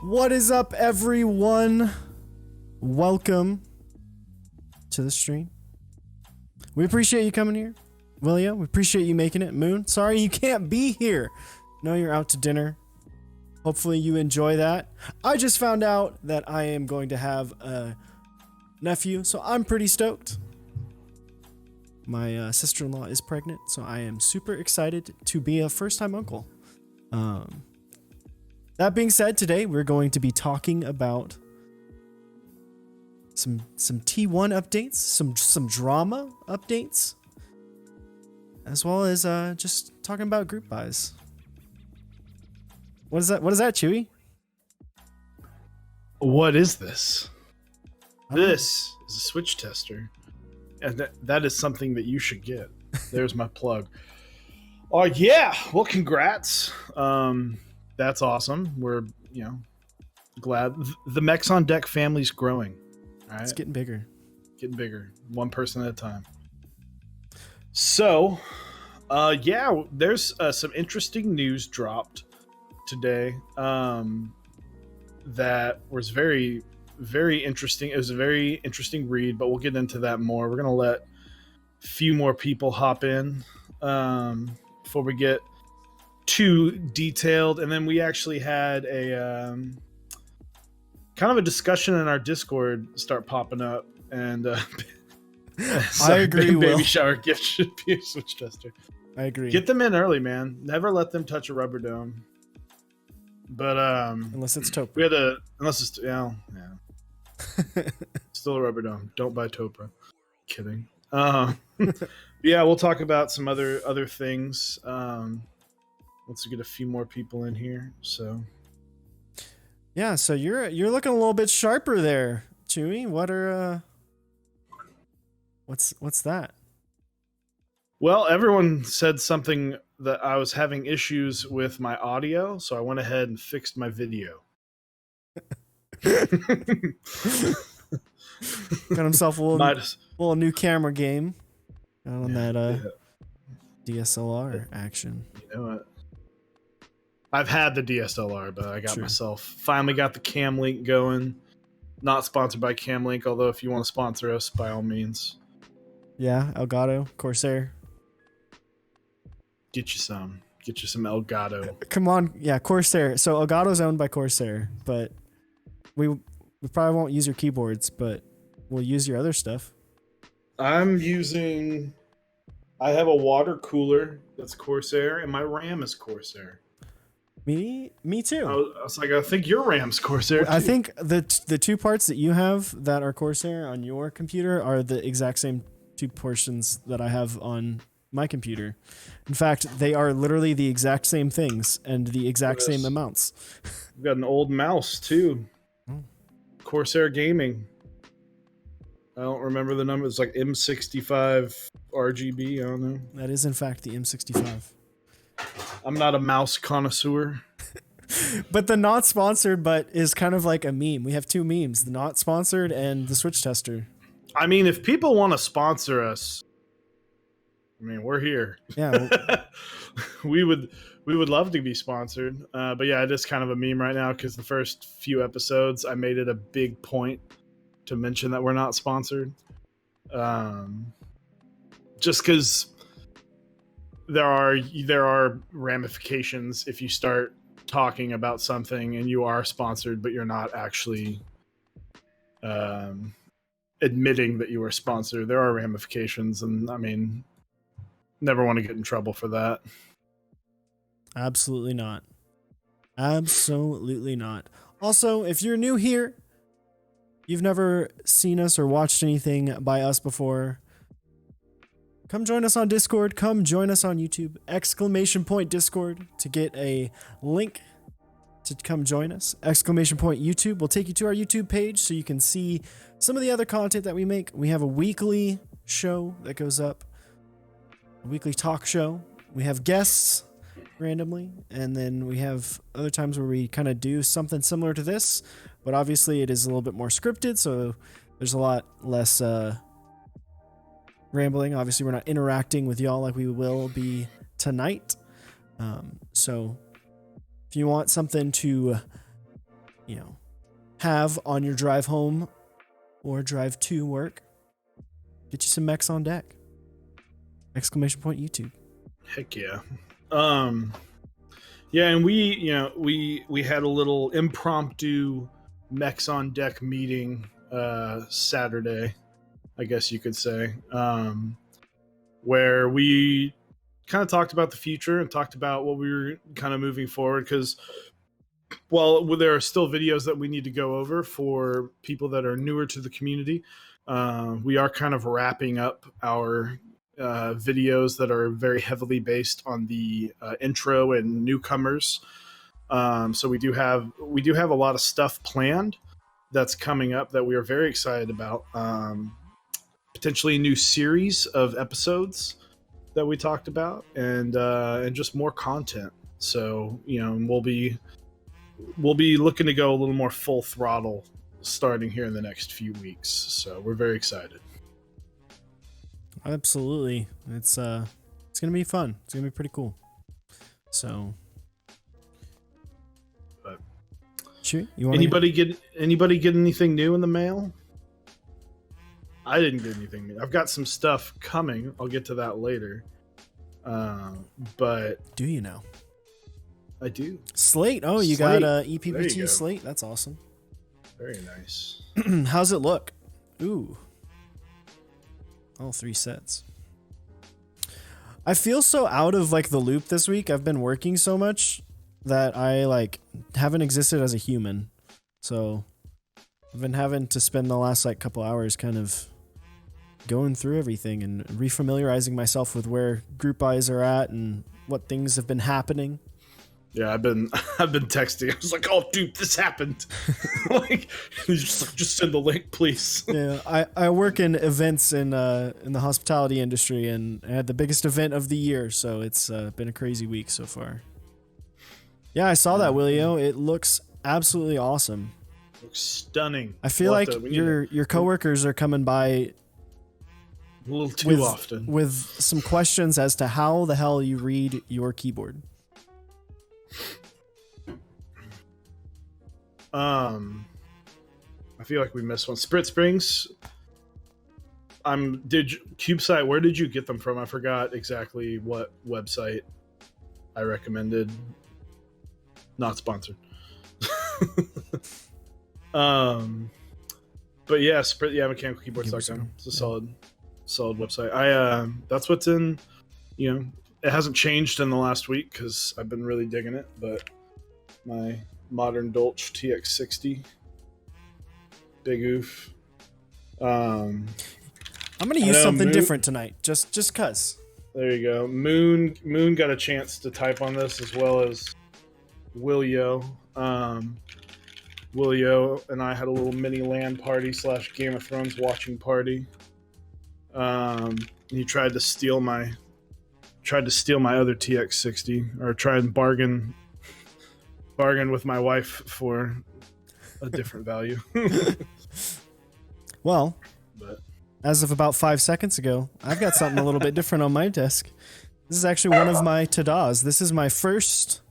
What is up, everyone? Welcome to the stream. We appreciate you coming here. William, we appreciate you making it. Moon, sorry you can't be here. No, you're out to dinner. Hopefully you enjoy that. I just found out that I am going to have a nephew, so I'm pretty stoked. My sister-in-law is pregnant, so I am super excited to be a first-time uncle. That being said, today we're going to be talking about some T1 updates, some drama updates, as well as just talking about group buys. What is that, Chewy? What is this? This is a Switch tester. And that is something that you should get. There's my plug. Oh yeah, well congrats. That's awesome. We're, glad the Mechs on Deck family's growing. All right? It's getting bigger. Getting bigger. One person at a time. So, there's some interesting news dropped today. That was very, very interesting. It was a very interesting read, but we'll get into that more. We're gonna let a few more people hop in before we get too detailed. And then we actually had a kind of a discussion in our Discord start popping up, and I agree. Baby shower gift should be a Switch tester. I agree. Get them in early, man. Never let them touch a rubber dome. But unless it's taupe. Unless it's still a rubber dome. Don't buy Topra. Kidding. Yeah, we'll talk about some other things. Let's get a few more people in here. So yeah, so you're looking a little bit sharper there, Chewy. What are what's that? Well, everyone said something that I was having issues with my audio, so I went ahead and fixed my video. Got himself a little new camera game on DSLR action. You know what? I've had the DSLR, but I got finally got the Cam Link going. Not sponsored by Cam Link, although if you want to sponsor us, by all means. Yeah, Elgato, Corsair. Get you some Elgato. Come on, yeah, Corsair. So Elgato's owned by Corsair, but we probably won't use your keyboards, but we'll use your other stuff. I have a water cooler that's Corsair, and my RAM is Corsair. Me too. I was like, I think your RAM's Corsair too. I think the two parts that you have that are Corsair on your computer are the exact same two portions that I have on my computer. In fact, they are literally the exact same things and the exact same amounts. We've got an old mouse too. Corsair Gaming. I don't remember the number. It's like M65 RGB. I don't know. That is in fact the M65. I'm not a mouse connoisseur. But the not sponsored but is kind of like a meme. We have two memes, the not sponsored and the Switch tester. I mean, if people want to sponsor us, I mean, we're here. Yeah. we would love to be sponsored. But yeah, it is kind of a meme right now because the first few episodes I made it a big point to mention that we're not sponsored. Just because there are ramifications if you start talking about something and you are sponsored, but you're not actually admitting that you are sponsored. There are ramifications, and I mean, never want to get in trouble for that. Absolutely not. Absolutely not. Also, if you're new here, you've never seen us or watched anything by us before, come join us on Discord. Come join us on YouTube. !Discord to get a link to come join us. !YouTube will take you to our YouTube page so you can see some of the other content that we make. We have a weekly show that goes up, a weekly talk show. We have guests randomly, and then we have other times where we kind of do something similar to this, but obviously it is a little bit more scripted, so there's a lot less rambling. Obviously, we're not interacting with y'all like we will be tonight. So if you want something to have on your drive home or drive to work. Get you some Mechs on deck. Exclamation point YouTube. Heck yeah. Yeah, and we had a little impromptu Mechs on deck meeting Saturday, I guess you could say, where we kind of talked about the future and talked about what we were kind of moving forward, because while there are still videos that we need to go over for people that are newer to the community, we are kind of wrapping up our videos that are very heavily based on the intro and newcomers. So we do have a lot of stuff planned that's coming up that we are very excited about. Potentially a new series of episodes that we talked about, and just more content. So we'll be looking to go a little more full throttle starting here in the next few weeks. So we're very excited. Absolutely. It's gonna be fun. It's gonna be pretty cool. So But sure, you want anybody get anything new in the mail? I didn't get anything new. I've got some stuff coming. I'll get to that later. But do you know? I do. Slate. Oh, you Slate. got There EPPT you go. Slate. That's awesome. Very nice. How's it look? Ooh. All 3 sets. I feel so out of like the loop this week. I've been working so much that I like haven't existed as a human. So I've been having to spend the last like couple hours kind of going through everything and refamiliarizing myself with where group buys are at and what things have been happening. Yeah, I've been texting. I was like, "Oh, dude, this happened." Like, just send the link, please. Yeah, I work in events in the hospitality industry, and I had the biggest event of the year, so it's been a crazy week so far. Yeah, I saw that, Willio. It looks absolutely awesome. Looks stunning. I feel like your coworkers are coming by a little too often with some questions as to how the hell you read your keyboard. I feel like we missed one. Sprit Springs. CubeSite, where did you get them from? I forgot exactly what website I recommended. Not sponsored. But yeah, mechanicalkeyboards.com. It's a solid website. That's what's in, it hasn't changed in the last week because I've been really digging it, but my modern Dolch TX60, big oof. I'm gonna use something different tonight, just cause. There you go. Moon got a chance to type on this, as well as Willio. Willio and I had a little mini LAN party / Game of Thrones watching party. He tried to steal my other TX60, or try and bargain with my wife for a different value. Well, but as of about 5 seconds ago, I've got something a little bit different on my desk. This is actually one of my Tadas. This is my first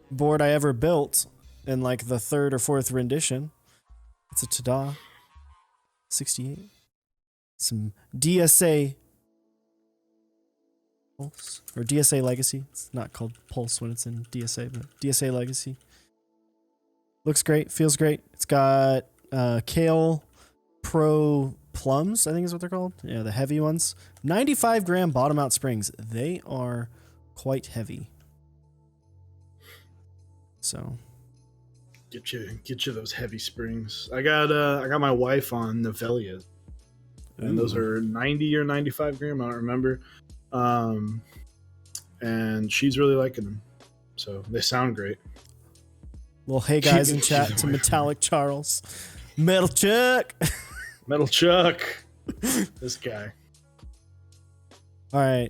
board I ever built in like the 3rd or 4th rendition. It's a Tada 68. Some DSA Pulse, or DSA Legacy. It's not called Pulse when it's in DSA, but DSA Legacy. Looks great, feels great. It's got Kale Pro Plums, I think is what they're called. Yeah, the heavy ones. 95 gram bottom out springs. They are quite heavy. So get you those heavy springs. I got my wife on Novellia, and those are 90 or 95 gram. I don't remember. And she's really liking them, so they sound great. Well, hey guys in chat to Metallic Charles, Metal Chuck. This guy. All right,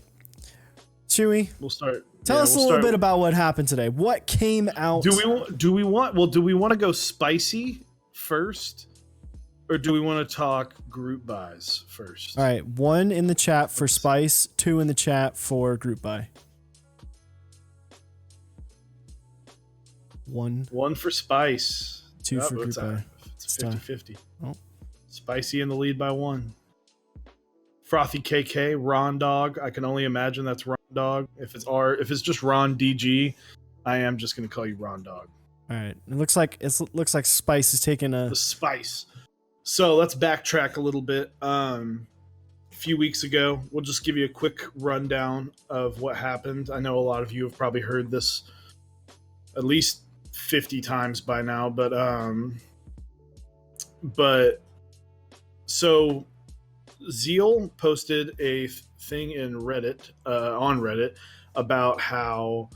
Chewy. We'll start. Tell us a little bit about what happened today. What came out? Do we want to go spicy first, or do we want to talk group buys first? All right, 1 in the chat for spice, 2 in the chat for group buy. One, One for Spice. two for It's Group A. It's 50-50. Oh. Spicy in the lead by 1. Frothy KK, Ron Dog. I can only imagine that's Ron Dog. If it's just Ron DG, I am just gonna call you Ron Dog. All right. It looks like Spice is taking a The Spice. So let's backtrack a little bit. A few weeks ago, we'll just give you a quick rundown of what happened. I know a lot of you have probably heard this at least 50 times by now, but so Zeal posted a thing in Reddit, on Reddit, about how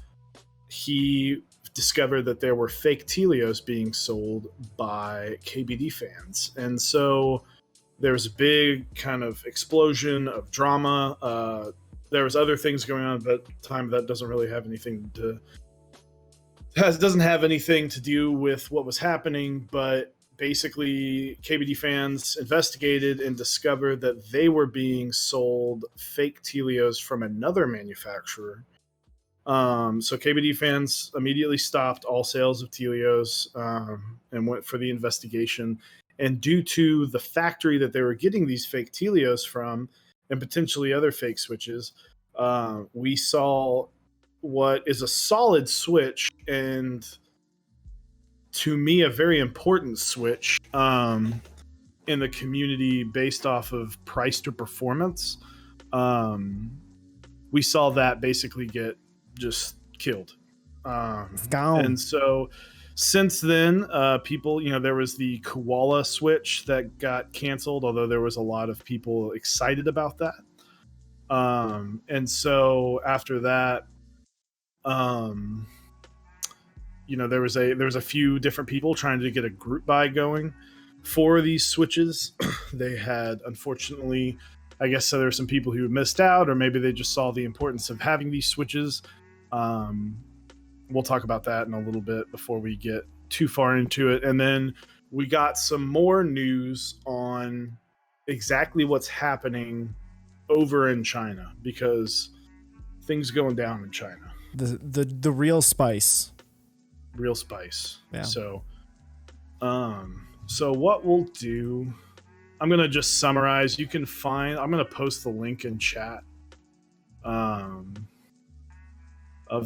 he discovered that there were fake Telios being sold by KBD fans. And so there was a big kind of explosion of drama. There was other things going on at that time that doesn't really have anything to do with what was happening, but basically KBD fans investigated and discovered that they were being sold fake Telios from another manufacturer. So KBD fans immediately stopped all sales of Telios and went for the investigation. And due to the factory that they were getting these fake Telios from, and potentially other fake switches, we saw what is a solid switch, and to me a very important switch in the community based off of price to performance. We saw that basically get just killed. it's gone. And so since then, people, there was the koala switch that got canceled, although there was a lot of people excited about that. And so after that, there was a few different people trying to get a group buy going for these switches. They had, unfortunately, I guess so there were some people who missed out, or maybe they just saw the importance of having these switches. We'll talk about that in a little bit before we get too far into it. And then we got some more news on exactly what's happening over in China, because things going down in China. The real Spice. Real Spice. Yeah. So what we'll do, I'm going to just summarize. I'm going to post the link in chat of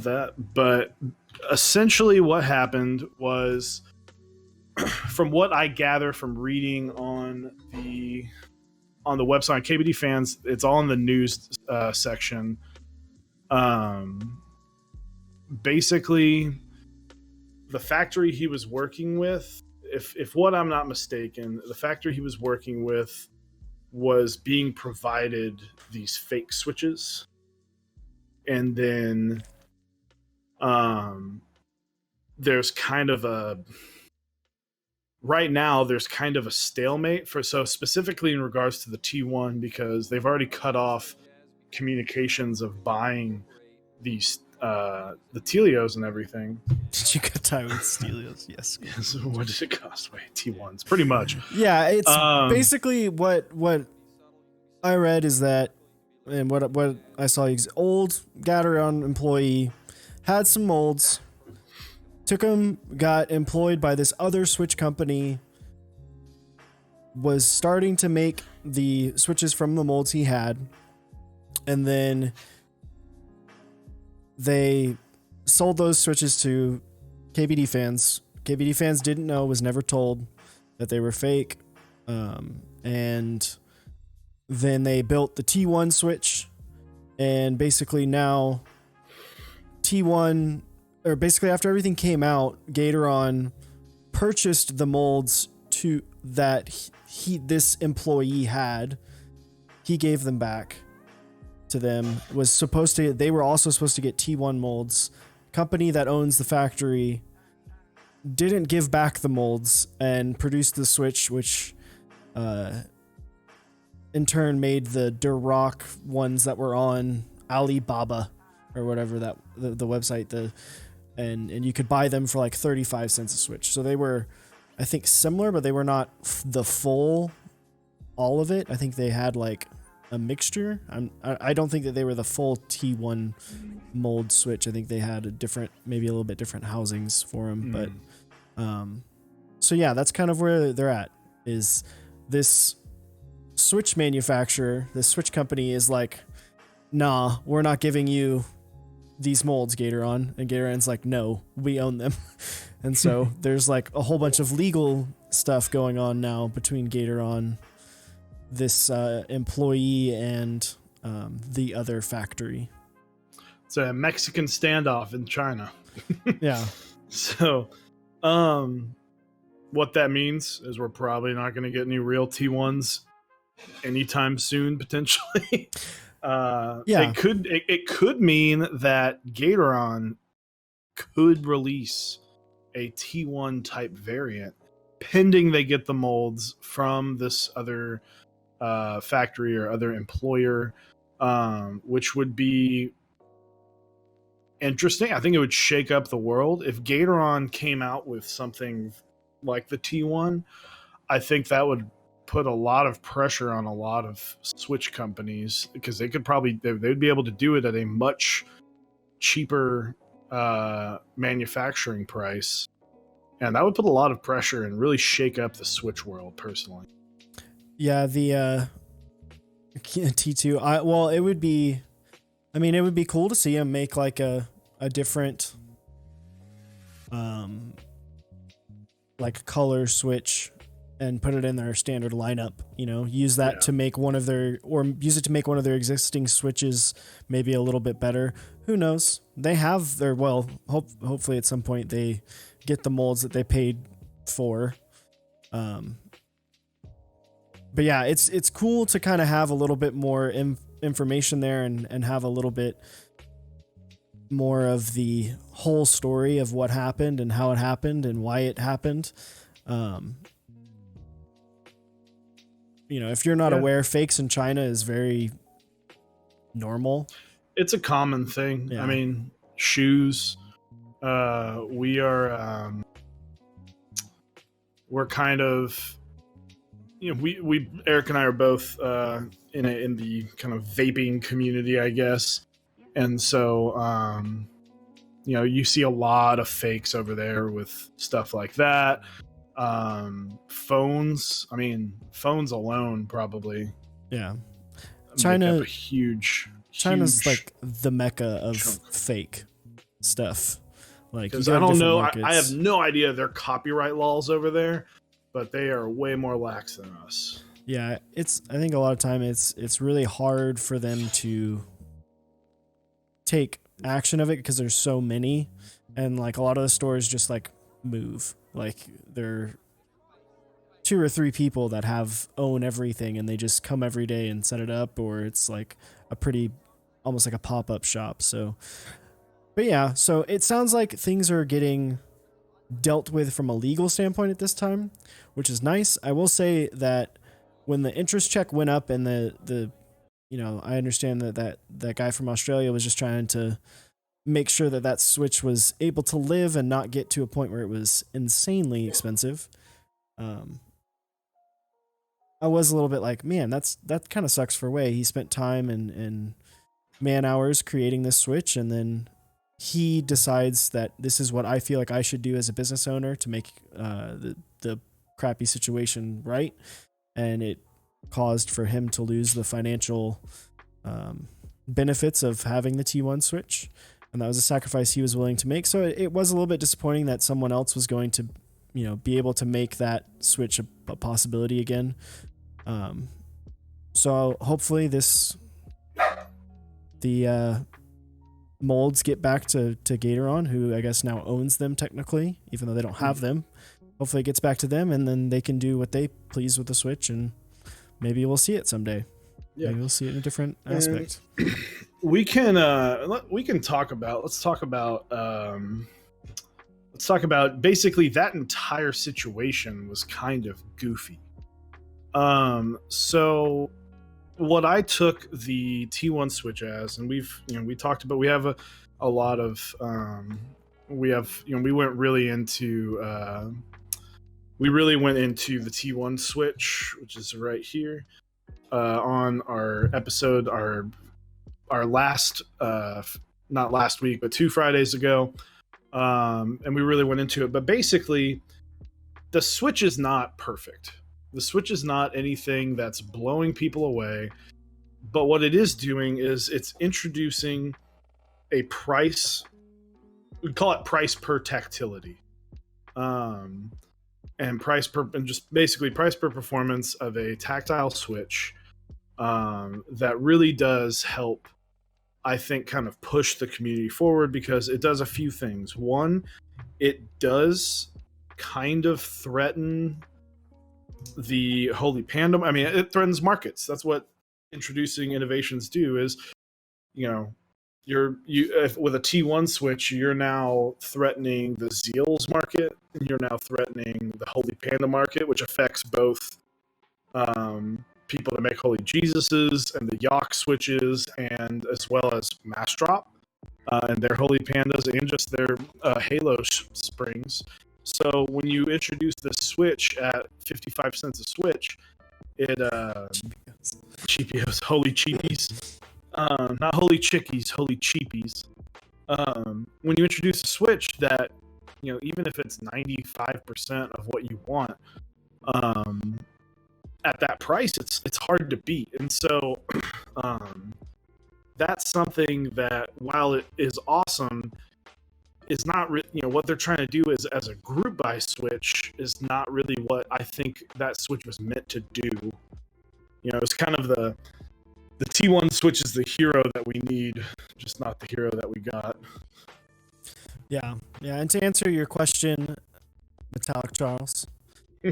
that. But essentially what happened was, from what I gather from reading on the website, KBD fans, it's all in the news section. Basically, the factory he was working with, if what I'm not mistaken, the factory he was working with was being provided these fake switches. And then there's kind of a stalemate so specifically in regards to the T1, because they've already cut off communications of buying these the Telios and everything. Did you cut time with Stelios? Yes. So what did it cost? Wait, T1s, pretty much. Yeah, it's basically what I read is that, and what I saw, old Gateron employee had some molds, took them, got employed by this other switch company, was starting to make the switches from the molds he had, and then they sold those switches to KBD fans. KBD fans didn't know, was never told that they were fake. And then they built the T1 switch, and basically now T1, or basically after everything came out, Gateron purchased the molds that this employee had. He gave them back to them. They were also supposed to get T1 molds. Company that owns the factory didn't give back the molds and produced the switch, which in turn made the Duroc ones that were on Alibaba or whatever that the website, and you could buy them for like 35 cents a switch. So they were, I think, similar, but they were not the full all of it. I think they had like a mixture. I don't think that they were the full T1 mold Switch. I think they had maybe a little bit different housings for them. But so yeah, that's kind of where they're at. Is this Switch manufacturer, this Switch company is like, nah, we're not giving you these molds, Gatoron. And Gatoron's like, no, we own them. And so there's like a whole bunch of legal stuff going on now between Gatoron, this employee, and the other factory. It's a Mexican standoff in China. Yeah. So, what that means is we're probably not going to get any real T1s anytime soon, potentially. Yeah. It could mean that Gatoron could release a T1 type variant pending they get the molds from this other factory or other employer, which would be interesting. I think it would shake up the world if Gatoron came out with something like the T1. I think that would put a lot of pressure on a lot of Switch companies, because they could probably they'd be able to do it at a much cheaper manufacturing price, and that would put a lot of pressure and really shake up the Switch world personally. Yeah, the T2. Well, it would be. I mean, it would be cool to see him make like a different, like color Switch, and put it in their standard lineup. You know, use that to make one of their, or use it to make one of their existing Switches maybe a little bit better. Who knows? They have their, well, hopefully at some point they get the molds that they paid for. But yeah, it's cool to kind of have a little bit more information there, and have a little bit more of the whole story of what happened and how it happened and why it happened. You know, if you're not aware, fakes in China is very normal. It's a common thing. Yeah. I mean, shoes. We're kind of, you know, we Eric and I are both in the kind of vaping community, I guess, and so you know, you see a lot of fakes over there with stuff like that. Phones. I mean, phones alone probably. Yeah. China, a huge. China's like the mecca of fake stuff. Like, because I don't know, I have no idea their copyright laws over there, but they are way more lax than us. Yeah, I think a lot of time it's really hard for them to take action of it because there's so many, and like a lot of the stores just like move. Like they're 2 or 3 people that own everything, and they just come every day and set it up, or it's like a pretty, almost like a pop-up shop. So, but yeah, so it sounds like things are getting dealt with from a legal standpoint at this time, which is nice. I will say that when the interest check went up, and the you know, I understand that guy from Australia was just trying to make sure that Switch was able to live and not get to a point where it was insanely expensive. I was a little bit like, man, that kind of sucks for Wei. He spent time and man hours creating this Switch, and then he decides that this is what I feel like I should do as a business owner to make the crappy situation right, and it caused for him to lose the financial benefits of having the T1 Switch, and that was a sacrifice he was willing to make. So it was a little bit disappointing that someone else was going to, you know, be able to make that Switch a possibility again. So hopefully the molds get back to Gatoron, who I guess now owns them technically, even though they don't have them. Hopefully it gets back to them, and then they can do what they please with the Switch, and maybe we'll see it someday. Yeah. Maybe we'll see it in a different aspect. We can talk about, let's talk about basically that entire situation was kind of goofy. So what I took the T1 Switch as, and we talked about, we have a lot of, we went really into, we really went into the T1 Switch, which is right here. on our episode, our last, not last week, but 2 Fridays ago, and we really went into it. But basically, the Switch is not perfect. The Switch is not anything that's blowing people away. But what it is doing is it's introducing a price. We call it price per tactility, and just basically price per performance of a tactile Switch, that really does help, I think, kind of push the community forward, because it does a few things. One, it does kind of threaten the Holy Panda. I mean, it threatens markets. That's what introducing innovations do. Is, you know, with a T1 Switch, you're now threatening the Zeals market, and you're now threatening the Holy Panda market, which affects both people that make Holy Jesuses and the Yock Switches, and as well as Mastrop and their Holy Pandas, and just their Halo Springs. So when you introduce the Switch at 55 cents a Switch, it cheapios, holy cheapies, not holy chickies, holy cheapies. When you introduce a Switch that, even if it's 95% of what you want, at that price, it's hard to beat. And so that's something that, while it is awesome, is not what they're trying to do is, as a group buy Switch, is not really what I think that Switch was meant to do. It's kind of the T1 Switch is the hero that we need, just not the hero that we got. Yeah. And to answer your question, Metallic Charles,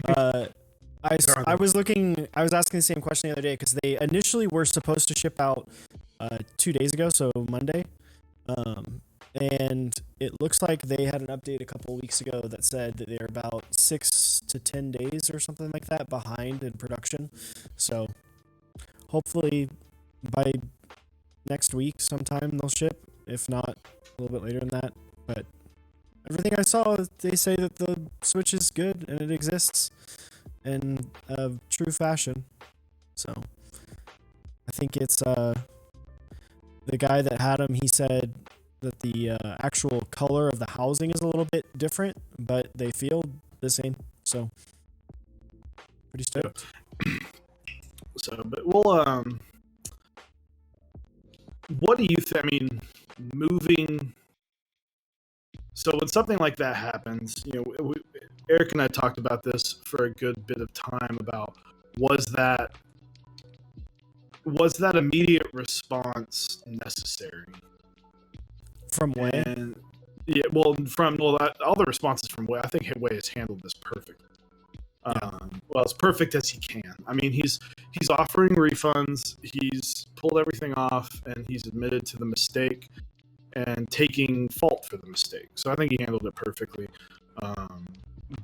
I was asking the same question the other day, because they initially were supposed to ship out 2 days ago, so Monday. And it looks like they had an update a couple weeks ago that said that they're about 6 to 10 days or something like that behind in production. So hopefully by next week sometime they'll ship, if not a little bit later than that. But everything I saw, they say that the Switch is good and it exists in true fashion. So I think it's the guy that had him, he said that the actual color of the housing is a little bit different, but they feel the same. So pretty stoked. So, but we'll what do you think? I mean, moving. So when something like that happens, Eric and I talked about this for a good bit of time about was that immediate response necessary? From Way? And yeah, all the responses from Way. I think Way has handled this perfectly. Well, as perfect as he can. I mean, he's offering refunds. He's pulled everything off, and he's admitted to the mistake and taking fault for the mistake. So I think he handled it perfectly.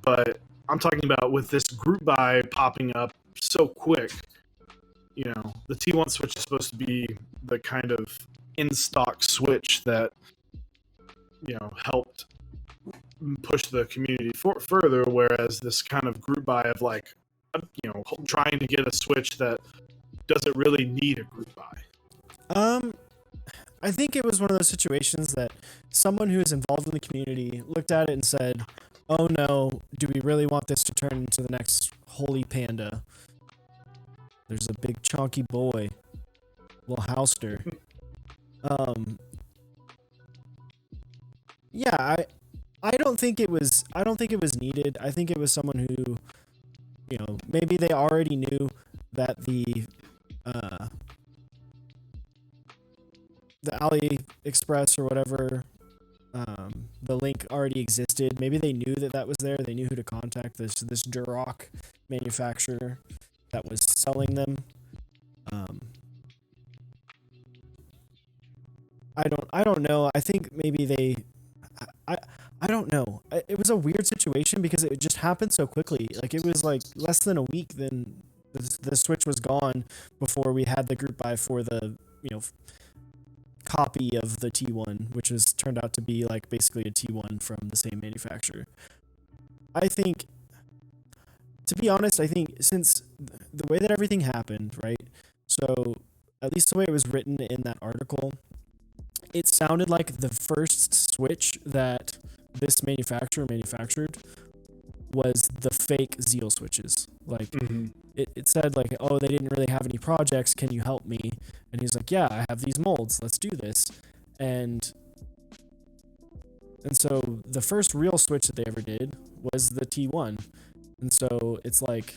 But I'm talking about with this group buy popping up so quick. The T1 Switch is supposed to be the kind of in-stock Switch that helped push the community further, whereas this kind of group buy of trying to get a Switch that doesn't really need a group buy. I think it was one of those situations that someone who is involved in the community looked at it and said, oh no, do we really want this to turn into the next Holy Panda? There's a big chunky boy, little houster. Yeah, I don't think it was needed. I think it was someone who, maybe they already knew that the AliExpress or whatever, the link already existed. Maybe they knew that was there. They knew who to contact, this Duroc manufacturer that was selling them. I don't know. I think maybe I don't know. It was a weird situation because it just happened so quickly. Like, it was like less than a week, then the Switch was gone before we had the group buy for the copy of the T1, which was turned out to be like basically a T1 from the same manufacturer. I think to be honest, I think since the way that everything happened, right? So at least the way it was written in that article, it sounded like the first switch that this manufacturer manufactured was the fake Zeal switches. Like it said like, oh, they didn't really have any projects. Can you help me? And he's like, yeah, I have these molds. Let's do this. And so the first real switch that they ever did was the T1. And so it's like,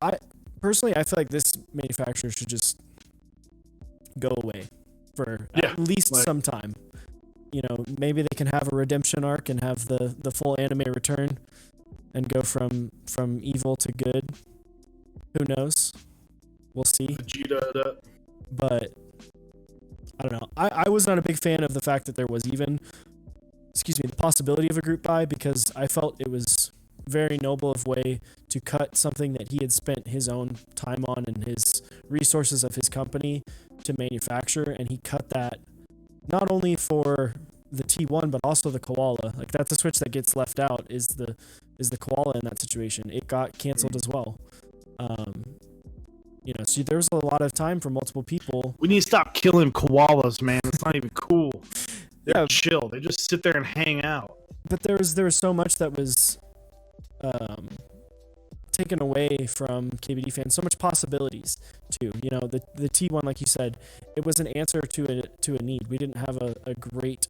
I personally, I feel like this manufacturer should just go away for at least some time. You know, maybe they can have a redemption arc and have the full anime return and go from evil to good. Who knows? We'll see. Vegeta. But I don't know. I was not a big fan of the fact that there was even, the possibility of a group buy, because I felt it was very noble of way to cut something that he had spent his own time on and his resources of his company to manufacture, and he cut that not only for the T1 but also the Koala. Like, that's a switch that gets left out, is the Koala in that situation. It got canceled as well. You know, so there's a lot of time for multiple people. We need to stop killing koalas, man. It's not even cool. They're chill. They just sit there and hang out. But there was so much that was taken away from KBD fans. So much possibilities too. You know, the T1, like you said, it was an answer to a need. We didn't have a great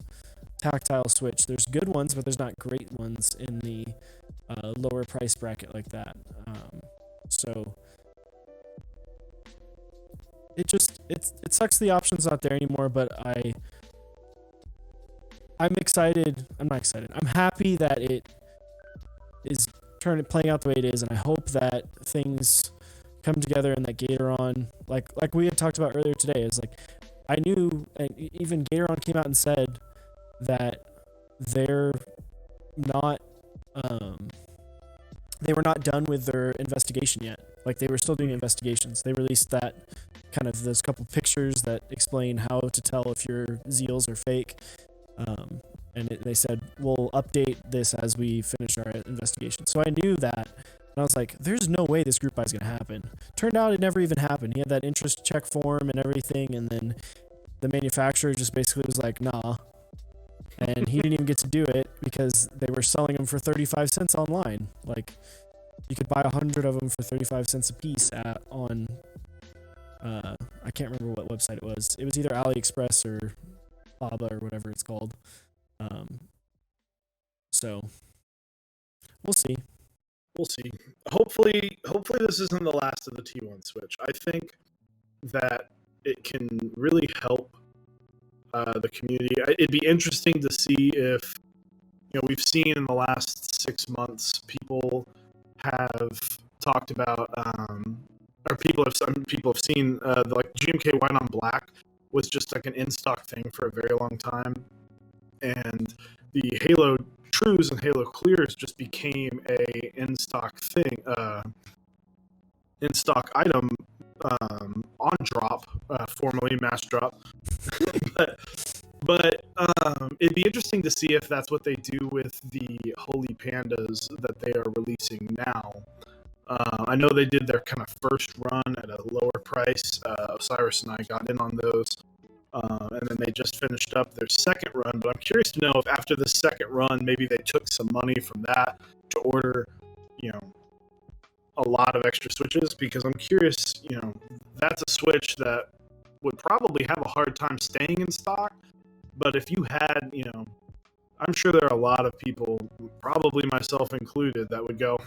tactile switch. There's good ones, but there's not great ones in the lower price bracket like that. So it sucks the option's not there anymore, but I'm excited. I'm not excited. I'm happy that it is playing out the way it is, and I hope that things come together and that Gatoron, like we had talked about earlier today, is like, I knew, and even Gatoron came out and said that they're not they were not done with their investigation yet. Like, they were still doing investigations. They released that kind of those couple pictures that explain how to tell if your Zeals are fake. And they said, we'll update this as we finish our investigation. So I knew that, and I was like, there's no way this group buy is going to happen. Turned out it never even happened. He had that interest check form and everything, and then the manufacturer just basically was like, nah. And he didn't even get to do it because they were selling them for 35 cents online. Like, you could buy 100 of them for 35 cents a piece on I can't remember what website it was. It was either AliExpress or Baba or whatever it's called. So we'll see. We'll see. Hopefully this isn't the last of the T1 switch. I think that it can really help the community. It'd be interesting to see if, you know, we've seen in the last 6 months people have talked about, or some people have seen like GMK White on Black was just like an in-stock thing for a very long time, and the Halo Trues and Halo Clears just became a in-stock thing, in-stock item on drop, formerly mass drop. but it'd be interesting to see if that's what they do with the Holy Pandas that they are releasing now. I know they did their kind of first run at a lower price. Osiris and I got in on those. And then they just finished up their second run. But I'm curious to know if after the second run, maybe they took some money from that to order, you know, a lot of extra switches. Because I'm curious, you know, that's a switch that would probably have a hard time staying in stock. But if you had, you know, I'm sure there are a lot of people, probably myself included, that would go,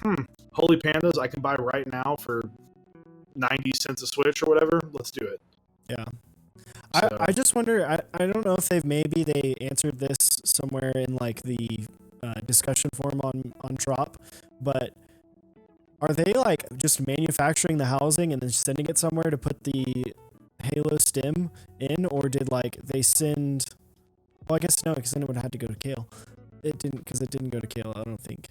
Holy Pandas, I can buy right now for 90 cents a switch or whatever. Let's do it. Yeah. So. I just wonder, I don't know if they answered this somewhere in like the discussion forum on Drop, but are they like just manufacturing the housing and then sending it somewhere to put the Halo stem in, or did like they send... Well, I guess no, because then it would have had to go to Kale. It didn't go to Kale, I don't think.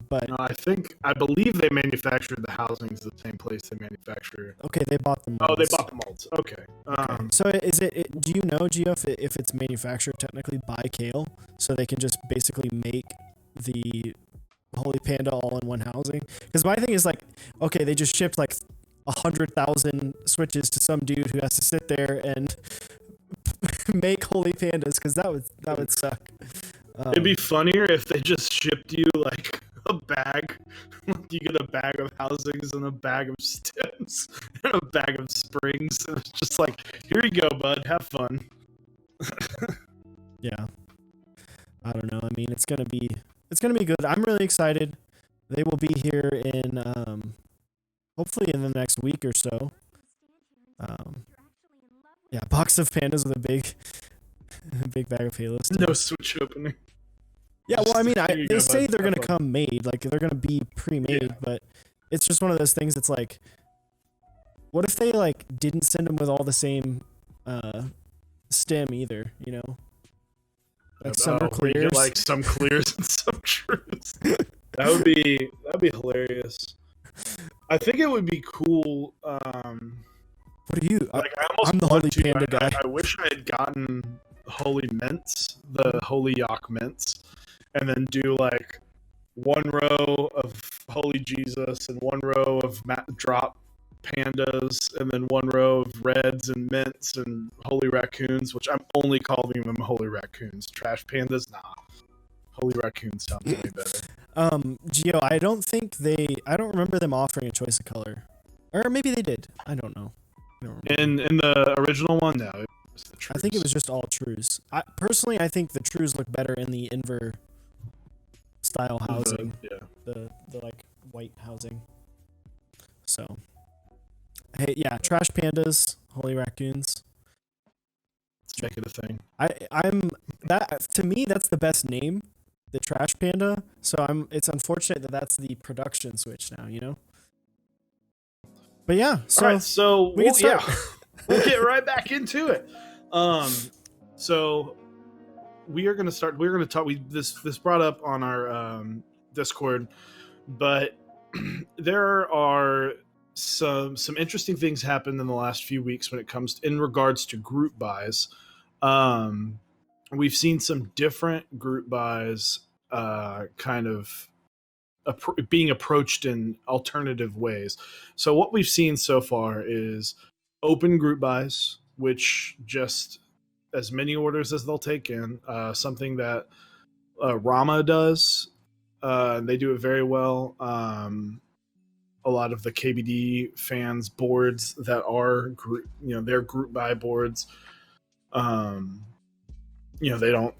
But no, I believe they manufactured the housings the same place they manufacture. Okay, they bought the molds. Oh, they bought the molds. Okay. So is it? Do you know, Gio, if it's manufactured technically by Kale, so they can just basically make the Holy Panda all in one housing. Because my thing is like, okay, they just shipped like 100,000 Switches to some dude who has to sit there and make Holy Pandas, because that would suck. It'd be funnier if they just shipped you like a bag. You get a bag of housings and a bag of stems and a bag of springs, and it's just like, here you go, bud. Have fun. Yeah. I don't know. I mean, it's gonna be good. I'm really excited. They will be here in hopefully in the next week or so. Yeah, box of pandas with a big bag of Halo stuff. No Switch opening. Yeah, well, I mean, Here you they go, say bud. they're Have gonna fun. come made, like they're gonna be pre-made, Yeah. but it's just one of those things that's like, what if they like didn't send them with all the same stem either, you know? Like some are where you get clears. like some clears and some trues. That'd be hilarious. I think it would be cool. What are you? Like I almost I'm the want Holy to. Panda guy. I wish I had gotten Holy Mints, the Holy Yak Mints, and then do like one row of Holy Jesus and one row of drop pandas, and then one row of reds and mints and holy raccoons, which I'm only calling them holy raccoons. Trash pandas, nah. Holy raccoons sounds way better. Gio, I don't remember them offering a choice of color. Or maybe they did. I don't know. In the original one, no, it was the I think it trues. was just all trues. Personally, I think the trues look better in the Inver style housing. Yeah. The like white housing. So, hey, yeah, trash pandas, holy raccoons. Let's make it a thing. I'm that to me that's the best name, the trash panda. So it's unfortunate that that's the production Switch now, you know. But yeah, so All right, so we can start. we'll get right back into it. So we are going to start. We're going to talk. This brought up on our Discord, but there are some interesting things happened in the last few weeks when it comes in regards to group buys. We've seen some different group buys, kind of being approached in alternative ways. So what we've seen so far is open group buys, which just as many orders as they'll take in. Something that Rama does. They do it very well. A lot of the KBD fans boards that are their group buy boards. They don't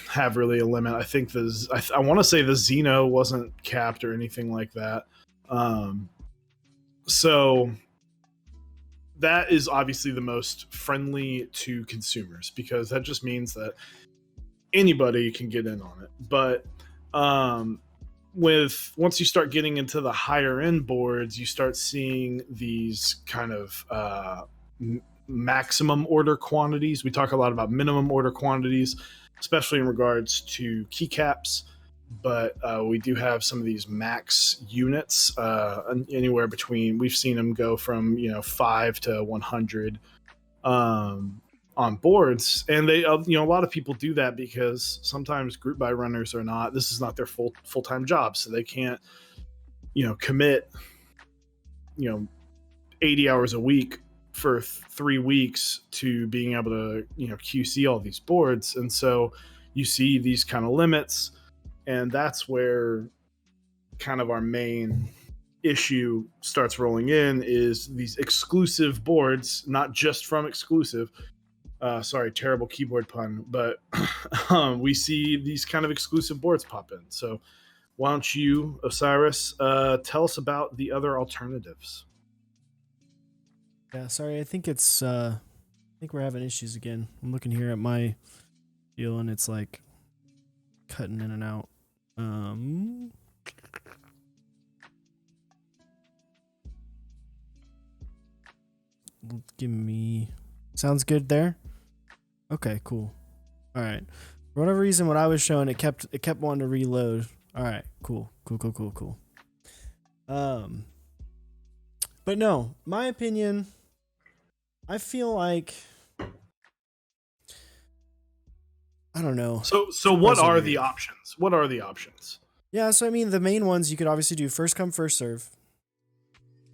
have really a limit. I think I want to say the Xeno wasn't capped or anything like that. So that is obviously the most friendly to consumers, because that just means that anybody can get in on it. But once you start getting into the higher end boards, you start seeing these kind of maximum order quantities. We talk a lot about minimum order quantities, especially in regards to keycaps, but we do have some of these max units, anywhere between, we've seen them go from 5 to 100 on boards. And they a lot of people do that because sometimes group buy runners are not, this is not their full-time job, so they can't commit 80 hours a week for 3 weeks to being able to QC all these boards. And so you see these kind of limits, and that's where kind of our main issue starts rolling in, is these exclusive boards, not just from exclusive, sorry, terrible keyboard pun, but we see these kind of exclusive boards pop in. So why don't you, Osiris, tell us about the other alternatives? Yeah, sorry. I think we're having issues again. I'm looking here at my deal and it's like cutting in and out. Give me. Sounds good there. Okay, cool. All right. For whatever reason, what I was showing, it kept wanting to reload. All right, cool. But no, my opinion, I feel like, I don't know. So what are the options? What are the options? Yeah, so I mean, the main ones you could obviously do first come, first serve.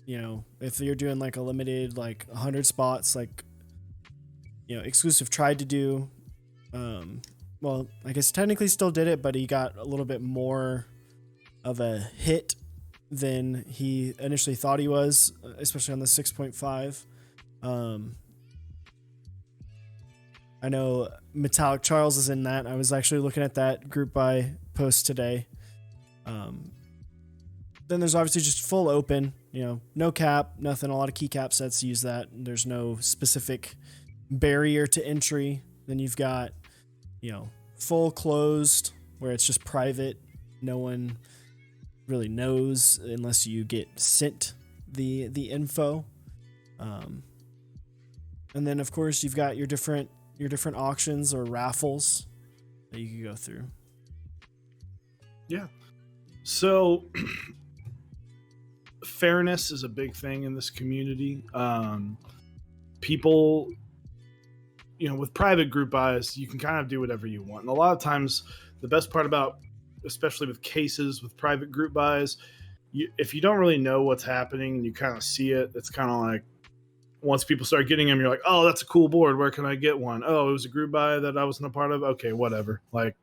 If you're doing like a limited, like 100 spots, like, Exclusive tried to do. Well, I guess technically still did it, but he got a little bit more of a hit than he initially thought he was, especially on the 6.5. I know Metallic Charles is in that. I was actually looking at that group buy post today. Then there's obviously just full open, no cap, nothing. A lot of keycap sets use that. There's no specific barrier to entry. Then you've got, full closed where it's just private. No one really knows unless you get sent the info. And then of course you've got your different auctions or raffles that you can go through. Yeah. So fairness is a big thing in this community. People, with private group buys, you can kind of do whatever you want. And a lot of times, the best part about, especially with cases with private group buys, if you don't really know what's happening and you kind of see it, it's kind of like, once people start getting them, you're like, oh, that's a cool board. Where can I get one? Oh, it was a group buy that I wasn't a part of. Okay, whatever. Like,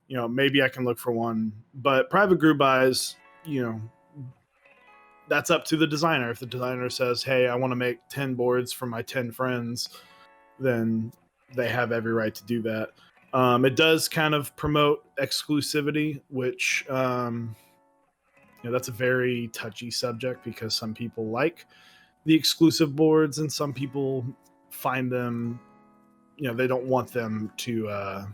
maybe I can look for one. But private group buys, that's up to the designer. If the designer says, hey, I want to make 10 boards for my 10 friends, then they have every right to do that. It does kind of promote exclusivity, which, that's a very touchy subject because some people like the exclusive boards and some people find them, they don't want them to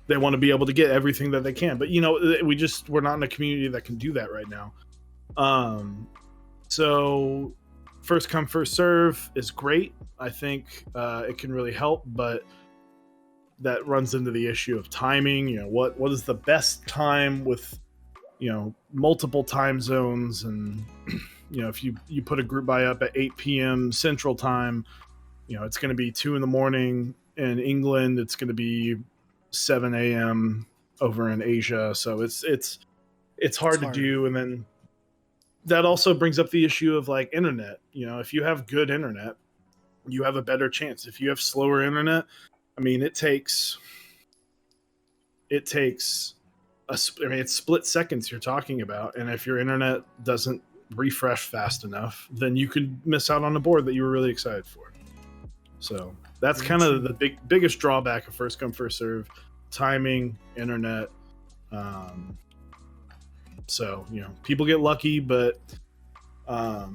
they want to be able to get everything that they can. But we're not in a community that can do that right now. So first come, first serve is great. I think it can really help, but that runs into the issue of timing. What is the best time with multiple time zones, and if you put a group buy up at 8 p.m. Central Time, it's going to be 2 a.m. in England. It's going to be 7 a.m. over in Asia. So it's hard to do. And then that also brings up the issue of like internet. If you have good internet, you have a better chance. If you have slower internet, I mean, it takes it's split seconds you're talking about. And if your internet doesn't refresh fast enough, then you could miss out on a board that you were really excited for. So that's kind of the biggest drawback of first come, first serve: timing, internet. So, people get lucky, but, a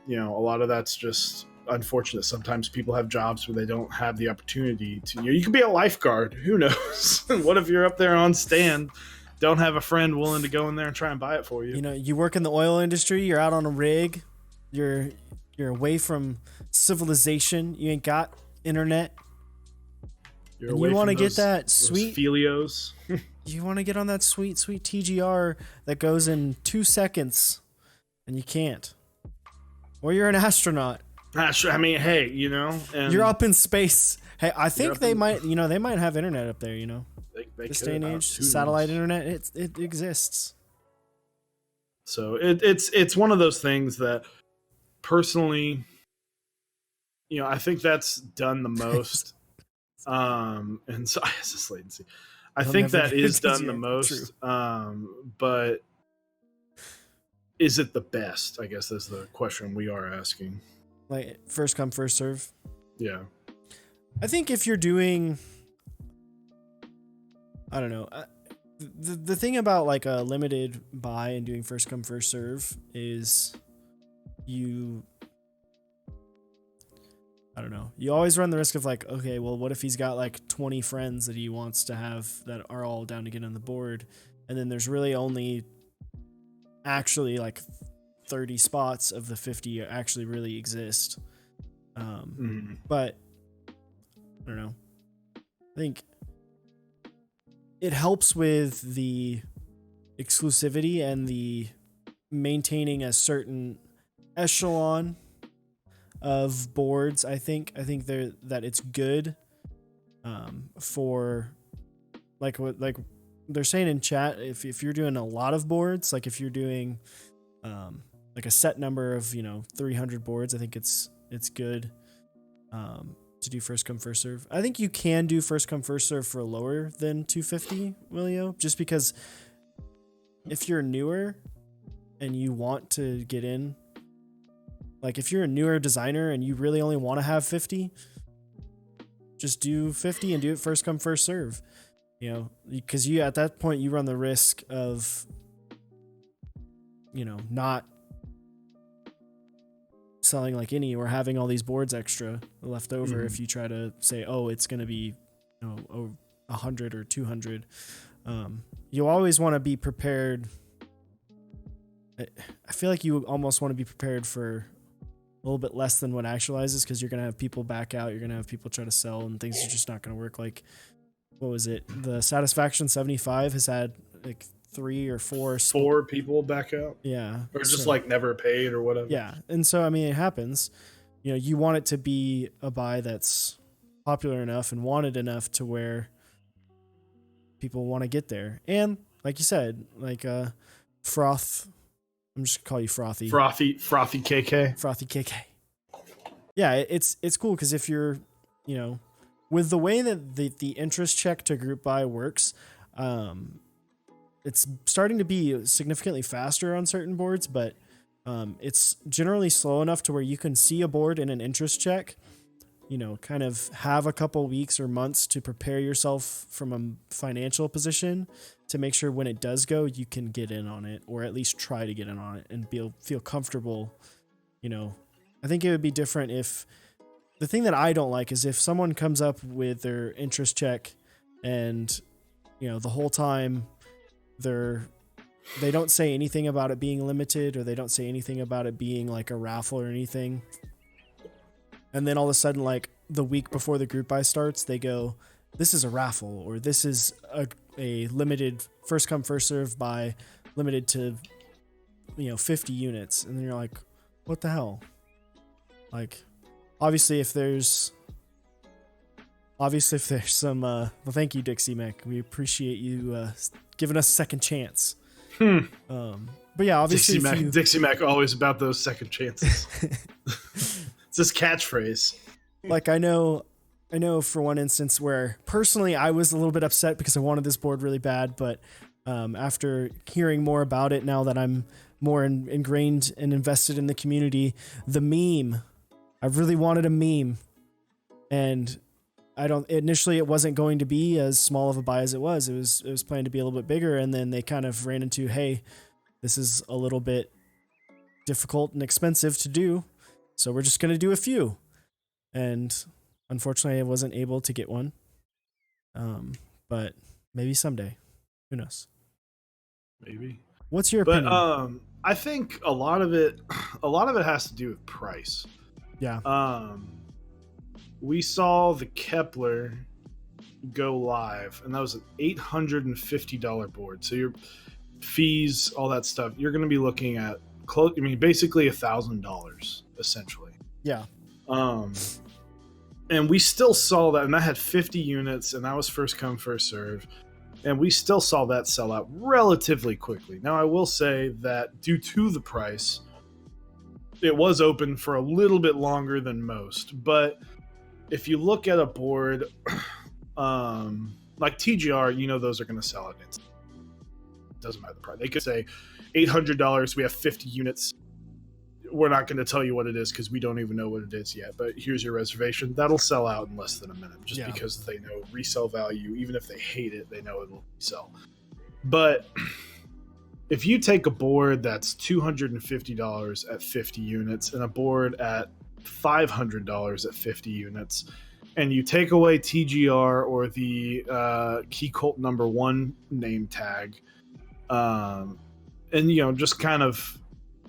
lot of that's just unfortunate. Sometimes people have jobs where they don't have the opportunity to, you can be a lifeguard. Who knows? What if you're up there on stand, don't have a friend willing to go in there and try and buy it for you? You work in the oil industry, you're out on a rig, you're away from civilization, you ain't got internet. You want to get that sweet Felios. You want to get on that sweet TGR that goes in 2 seconds, and you can't. Or you're an astronaut. I mean, hey, and you're up in space. Hey, I think they might have internet up there. This day and age, satellite internet, it exists. So it's one of those things that, personally, I think that's done the most. And so it's just latency. I think that is done the most. But is it the best? I guess that's the question we are asking. Like first come, first serve. Yeah. I think if you're doing, I don't know. The thing about like a limited buy and doing first come, first serve is I don't know. You always run the risk of like, okay, well, what if he's got like 20 friends that he wants to have that are all down to get on the board, and then there's really only actually like 30 spots of the 50 actually really exist. But I don't know. I think it helps with the exclusivity and the maintaining a certain echelon of boards. I think that it's good for like what like they're saying in chat, if you're doing a lot of boards, like if you're doing like a set number of 300 boards, I think it's good to do first come first serve. I think you can do first come first serve for lower than 250, Willio, just because if you're newer and you want to get in, like if you're a newer designer and you really only want to have 50, just do 50 and do it first come first serve. Because you at that point you run the risk of not selling like any or having all these boards extra left over if you try to say, oh, it's going to be 100 or 200. You always want to be prepared. I feel like you almost want to be prepared for a little bit less than what actualizes, because you're going to have people back out, you're going to have people try to sell, and things are just not going to work. Like, what was it? The Satisfaction 75 has had like 3 or 4 people back out. Yeah. Or just like never paid or whatever. Yeah. And so, I mean, it happens. You want it to be a buy that's popular enough and wanted enough to where people want to get there. And like you said, like Froth, I'm just gonna call you Frothy. Frothy KK. Frothy KK. Yeah, it's cool because if you're, with the way that the interest check to group buy works, it's starting to be significantly faster on certain boards, but it's generally slow enough to where you can see a board in an interest check, kind of have a couple weeks or months to prepare yourself from a financial position to make sure when it does go, you can get in on it, or at least try to get in on it and feel comfortable. I think it would be different if the thing that I don't like is if someone comes up with their interest check and, the whole time they don't say anything about it being limited, or they don't say anything about it being like a raffle or anything. And then all of a sudden, like the week before the group buy starts, they go, this is a raffle, or this is a limited first come first serve buy, limited to 50 units. And then you're like, what the hell? Like, obviously if there's some well, thank you, Dixie Mech, we appreciate you giving us a second chance. But yeah, obviously Dixie Mac always about those second chances. It's his catchphrase. Like, I know for one instance where personally I was a little bit upset because I wanted this board really bad, but after hearing more about it, now that I'm more ingrained and invested in the community, the meme, I really wanted a meme, and initially it wasn't going to be as small of a buy as it was. It was planned to be a little bit bigger, and then they kind of ran into, hey, this is a little bit difficult and expensive to do, so we're just going to do a few. And unfortunately I wasn't able to get one. But maybe someday. Who knows? Maybe. What's your opinion? But I think a lot of it has to do with price. Yeah. We saw the Kepler go live, and that was an $850 board. So your fees, all that stuff, you're going to be looking at basically $1,000 essentially. Yeah. And we still saw that, and that had 50 units, and that was first come first serve, and we still saw that sell out relatively quickly. Now I will say that due to the price, it was open for a little bit longer than most. But if you look at a board like TGR, those are going to sell out instantly. It doesn't matter the price. They could say $800, we have 50 units. We're not going to tell you what it is because we don't even know what it is yet, but here's your reservation. That'll sell out in less than a minute, just because they know resale value. Even if they hate it, they know it'll resell. But if you take a board that's $250 at 50 units and a board at $500 at 50 units, and you take away TGR or the Key Cult number 1 name tag, and just kind of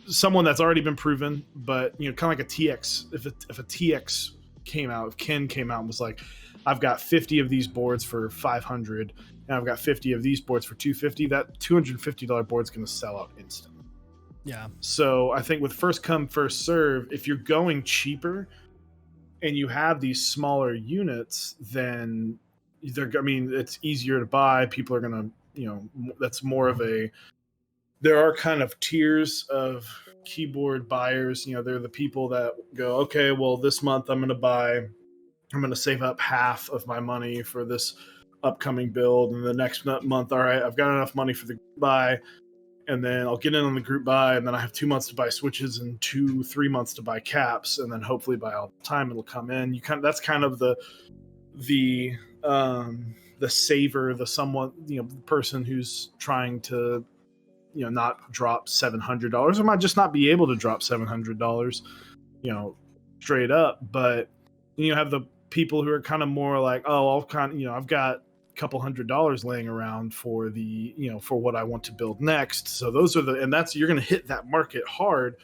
someone that's already been proven, but kind of like a TX. If a TX came out, if Ken came out and was like, I've got 50 of these boards for 500, and I've got 50 of these boards for 250, that $250 board's going to sell out instantly. Yeah. So I think with first come first serve, if you're going cheaper and you have these smaller units, then I mean, it's easier to buy. People are gonna, that's more of a. There are kind of tiers of keyboard buyers. They're the people that go, okay, well, this month I'm going to save up half of my money for this upcoming build, and the next month, all right, I've got enough money for the group buy, and then I'll get in on the group buy, and then I have 2 months to buy switches and 3 months to buy caps, and then hopefully by all the time it'll come in. That's kind of the saver, the person who's trying to not drop $700, or might just not be able to drop $700, straight up. But you have the people who are kind of more like, oh, I've got a couple $100 laying around for for what I want to build next. So those are you're going to hit that market hard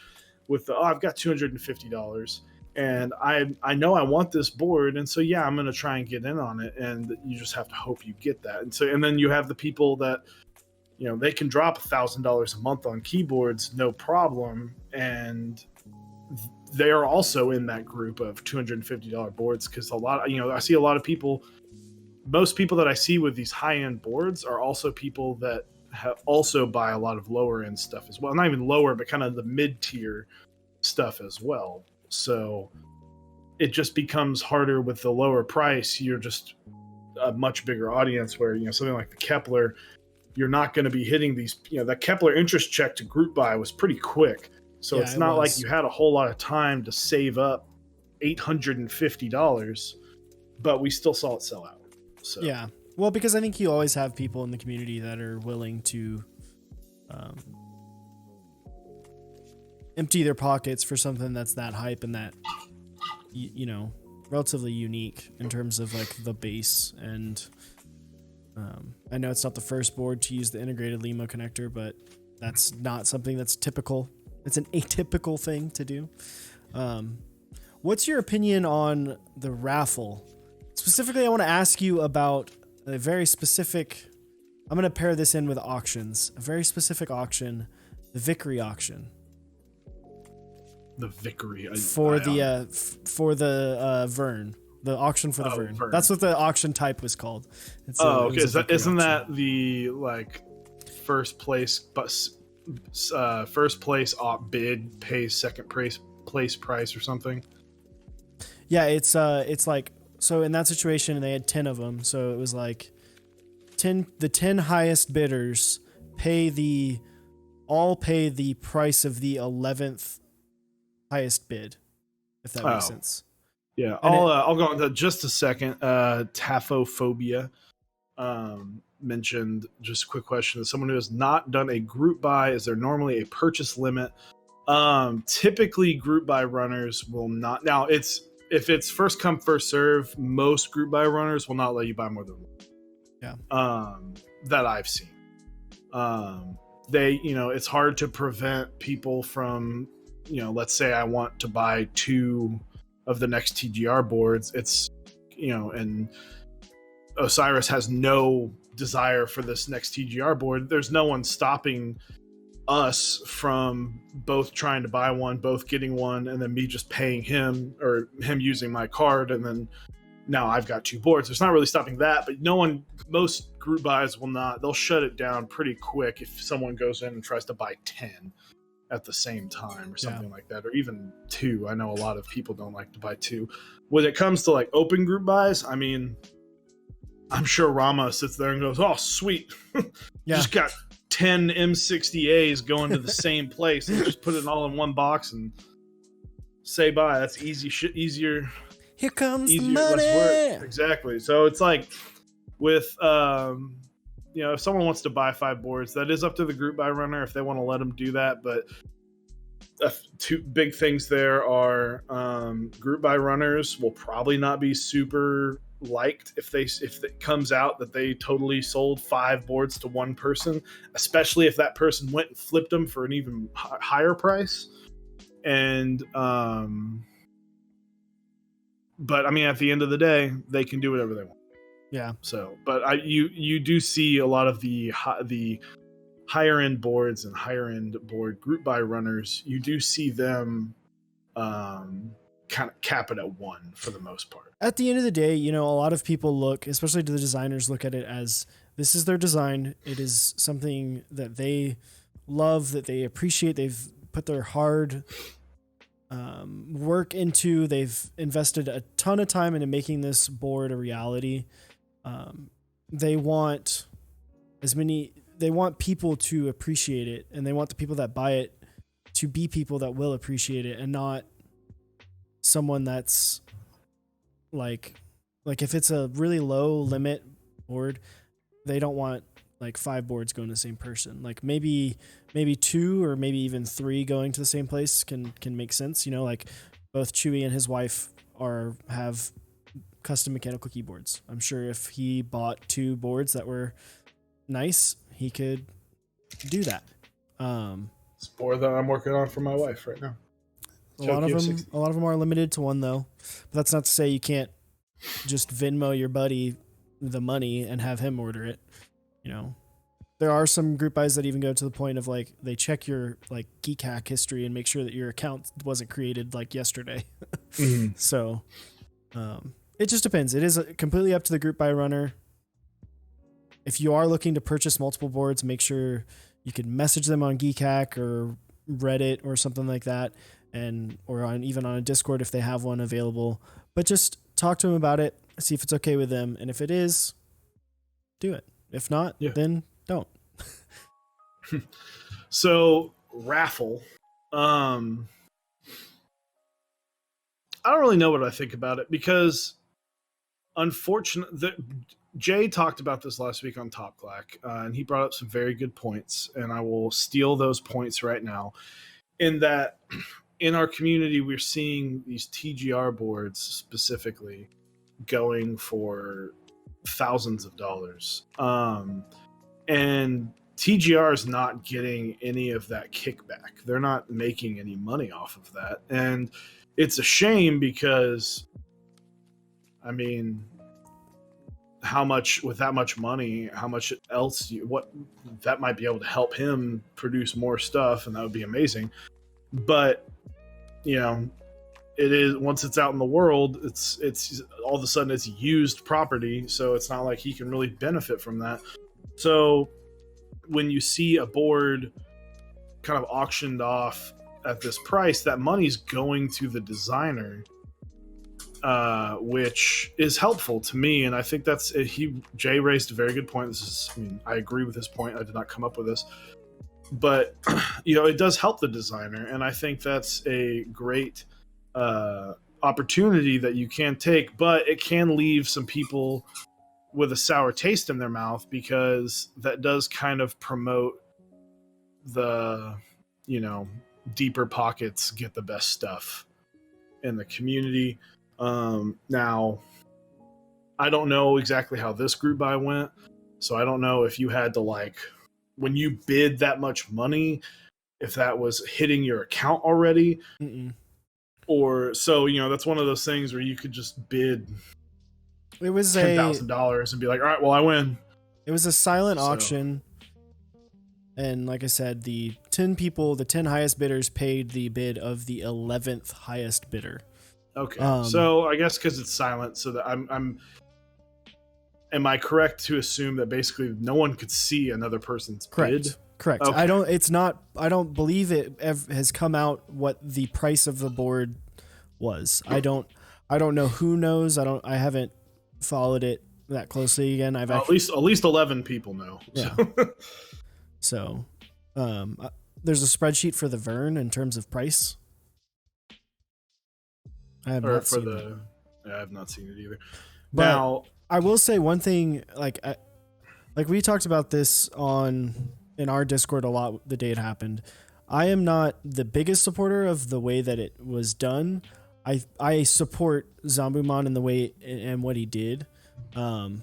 with I've got $250 and I know I want this board, and so yeah, I'm going to try and get in on it, and you just have to hope you get that. And then you have the people that they can drop $1,000 a month on keyboards, no problem, and they are also in that group of $250 boards, because I see a lot of people. Most people that I see with these high-end boards are also people that also buy a lot of lower-end stuff as well. Not even lower, but kind of the mid-tier stuff as well. So it just becomes harder with the lower price. You're just a much bigger audience, where something like the Kepler, you're not going to be hitting these. The Kepler interest check to group buy was pretty quick, so it's not like you had a whole lot of time to save up $850, but we still saw it sell out. So yeah, well, because I think you always have people in the community that are willing to empty their pockets for something that's that hype and that relatively unique in terms of like the base. And I know it's not the first board to use the integrated Limo connector, but that's not something that's typical. It's an atypical thing to do. What's your opinion on the raffle? Specifically, I want to ask you about a very specific, I'm going to pair this in with auctions, a very specific auction, the Vickery auction. The Vickery for the Vern, the auction for the Vern. That's what the auction type was called. Okay. Isn't that the first place bid pays second place price or something? Yeah, it's like, so in that situation they had 10 of them, so it was like 10 highest bidders pay the price of the 11th highest bid, if that makes sense. Yeah, I'll go into just a second. Taphophobia mentioned, just a quick question: as someone who has not done a group buy, is there normally a purchase limit? Typically, group buy runners will not. Now, if it's first come first serve, most group buy runners will not let you buy more than one. Yeah. That I've seen. It's hard to prevent people from. Let's say I want to buy 2 of the next TGR boards. It's, and Osiris has no desire for this next TGR board. There's no one stopping us from both trying to buy one, both getting one, and then me just paying him, or him using my card, and then now I've got 2 boards. It's not really stopping that, but most group buys will not. They'll shut it down pretty quick if someone goes in and tries to buy 10 at the same time or something like that, or even 2. I know a lot of people don't like to buy 2. When it comes to like open group buys, I mean, I'm sure Rama sits there and goes, "Oh, sweet, just got 10 M60As going to the same place, and just put it all in one box and say bye." That's easy shit. Easier. Here comes the money. Less work. Exactly. So it's like with if someone wants to buy 5 boards, that is up to the group buy runner if they want to let them do that. But 2 big things there are group buy runners will probably not be super liked if it comes out that they totally sold 5 boards to one person, especially if that person went and flipped them for an even higher price. And but I mean, at the end of the day, they can do whatever they want. Yeah. So, but you do see a lot of the higher end boards and higher end board group buy runners. You do see them kind of cap it at one for the most part. At the end of the day, a lot of people look, especially the designers, look at it as this is their design. It is something that they love, that they appreciate. They've put their hard work into. They've invested a ton of time into making this board a reality. They want people to appreciate it, and they want the people that buy it to be people that will appreciate it, and not someone that's like if it's a really low limit board, they don't want like 5 boards going to the same person. Like maybe 2 or maybe even 3 going to the same place can make sense. Like both Chewy and his wife have custom mechanical keyboards. I'm sure if he bought 2 boards that were nice, he could do that. It's a board that I'm working on for my wife right now. A lot of them are limited to 1 though. But that's not to say you can't just Venmo your buddy the money and have him order it. There are some group buys that even go to the point of like they check your like geek hack history and make sure that your account wasn't created like yesterday. Mm-hmm. So it just depends. It is completely up to the group buy runner. If you are looking to purchase multiple boards, make sure you can message them on Geek Hack or Reddit or something like that, or even on a Discord if they have one available. But just talk to them about it, see if it's okay with them, and if it is, do it. If not, then don't. So raffle. I don't really know what I think about it because, unfortunately, Jay talked about this last week on Top Clack, and he brought up some very good points, and I will steal those points right now. In that, in our community, we're seeing these TGR boards specifically going for thousands of dollars. And TGR is not getting any of that kickback. They're not making any money off of that. And it's a shame because, I mean, with that much money, how much else that might be able to help him produce more stuff, and that would be amazing. But, it is, once it's out in the world, it's all of a sudden it's used property, so it's not like he can really benefit from that. So when you see a board kind of auctioned off at this price, that money's going to the designer, which is helpful to me. And I think Jay raised a very good point. I agree with his point. I did not come up with this, but it does help the designer. And I think that's a great opportunity that you can take, but it can leave some people with a sour taste in their mouth, because that does kind of promote the, deeper pockets get the best stuff in the community. Now, I don't know exactly how this group buy went, so I don't know if you had to, when you bid that much money, if that was hitting your account already. Mm-mm. Or so, that's one of those things where you could just bid it was $10,000 and be like, all right, well, I win. It was a silent auction. And like I said, the 10 highest bidders paid the bid of the 11th highest bidder. Okay. So I guess because it's silent, so that am I correct to assume that basically no one could see another person's bid? Correct. Okay. I don't believe it has come out what the price of the board was. I don't know who knows. I haven't followed it that closely again. At least 11 people know. Yeah. So, there's a spreadsheet for the Vern in terms of price. I have not seen it. I have not seen it either. But now, I will say one thing, like we talked about this in our Discord a lot the day it happened. I am not the biggest supporter of the way that it was done. I support Zombuman in the way and what he did. I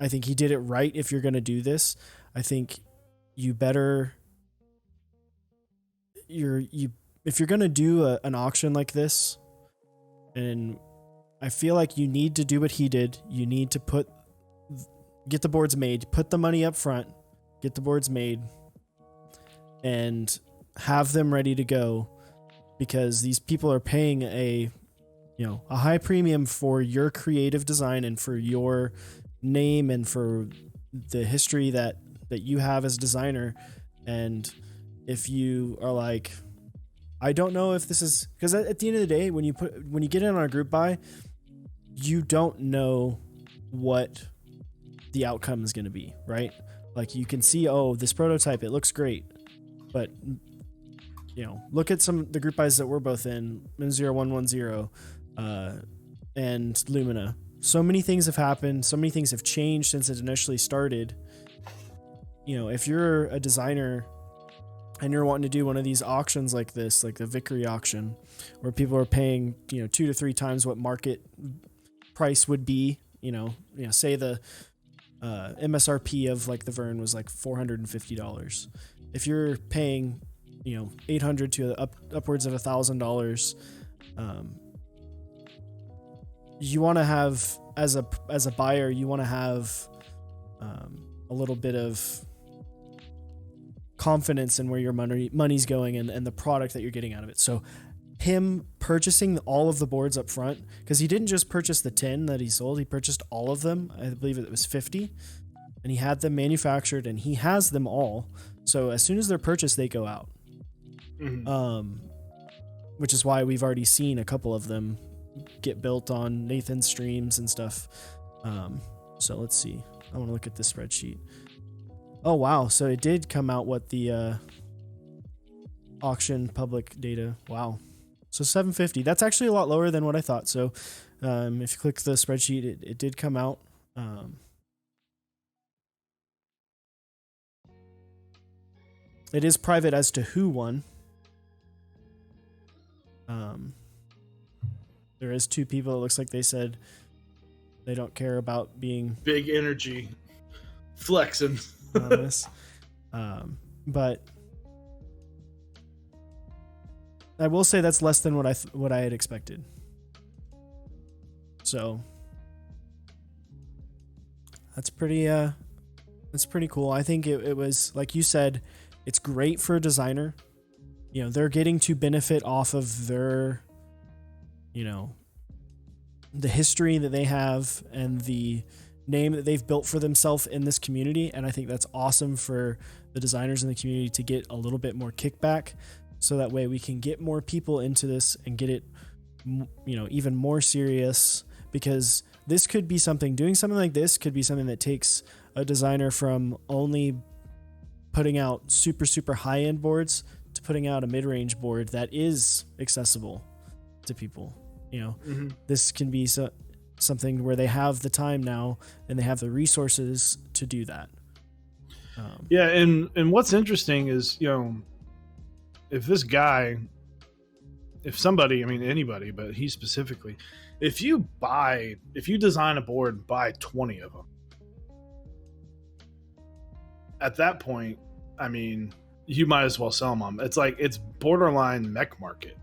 think he did it right. If you're going to do this, I think you better if you're going to do an auction like this, and I feel like you need to do what he did. You need to get the boards made, put the money up front, get the boards made, and have them ready to go. because these people are paying a high premium for your creative design and for your name and for the history that you have as a designer. And if you are like, I don't know if this is, because at the end of the day, when you get in on a group buy, you don't know what the outcome is going to be, right? Like you can see, oh, this prototype, it looks great, but look at the group buys that we're both in, Min0110, and Lumina. So many things have happened. So many things have changed since it initially started. If you're a designer and you're wanting to do one of these auctions like this, like the Vickery auction, where people are paying 2 to 3 times what market price would be, say the MSRP of like the Vern was like $450. If you're paying $800 to upwards of $1,000, you want to have, as a buyer, you want to have a little bit of confidence in where your money's going and the product that you're getting out of it. So him purchasing all of the boards up front, because he didn't just purchase the 10 that he sold, he purchased all of them. I believe it was 50, and he had them manufactured, and he has them all. So as soon as they're purchased, they go out. Mm-hmm. Which is why we've already seen a couple of them get built on Nathan's streams and stuff. So let's see. I want to look at this spreadsheet. Oh wow, so it did come out what the auction public data. Wow. So 750. That's actually a lot lower than what I thought. So if you click the spreadsheet, it did come out. It is private as to who won. There is 2 people. It looks like they said they don't care about being big energy flexing anonymous. But I will say that's less than what I had expected. So that's pretty cool. I think it was, like you said, it's great for a designer. They're getting to benefit off of their, the history that they have and the name that they've built for themselves in this community. And I think that's awesome for the designers in the community to get a little bit more kickback, so that way we can get more people into this and get it, even more serious, because this could be doing something like this could be something that takes a designer from only putting out super, super high end boards to putting out a mid-range board that is accessible to people. Mm-hmm. This can be something where they have the time now and they have the resources to do that. Yeah, and what's interesting is, if this guy, if somebody, I mean anybody, but he specifically, if you design a board, buy 20 of them, at that point, I mean, you might as well sell them. It's borderline mech market.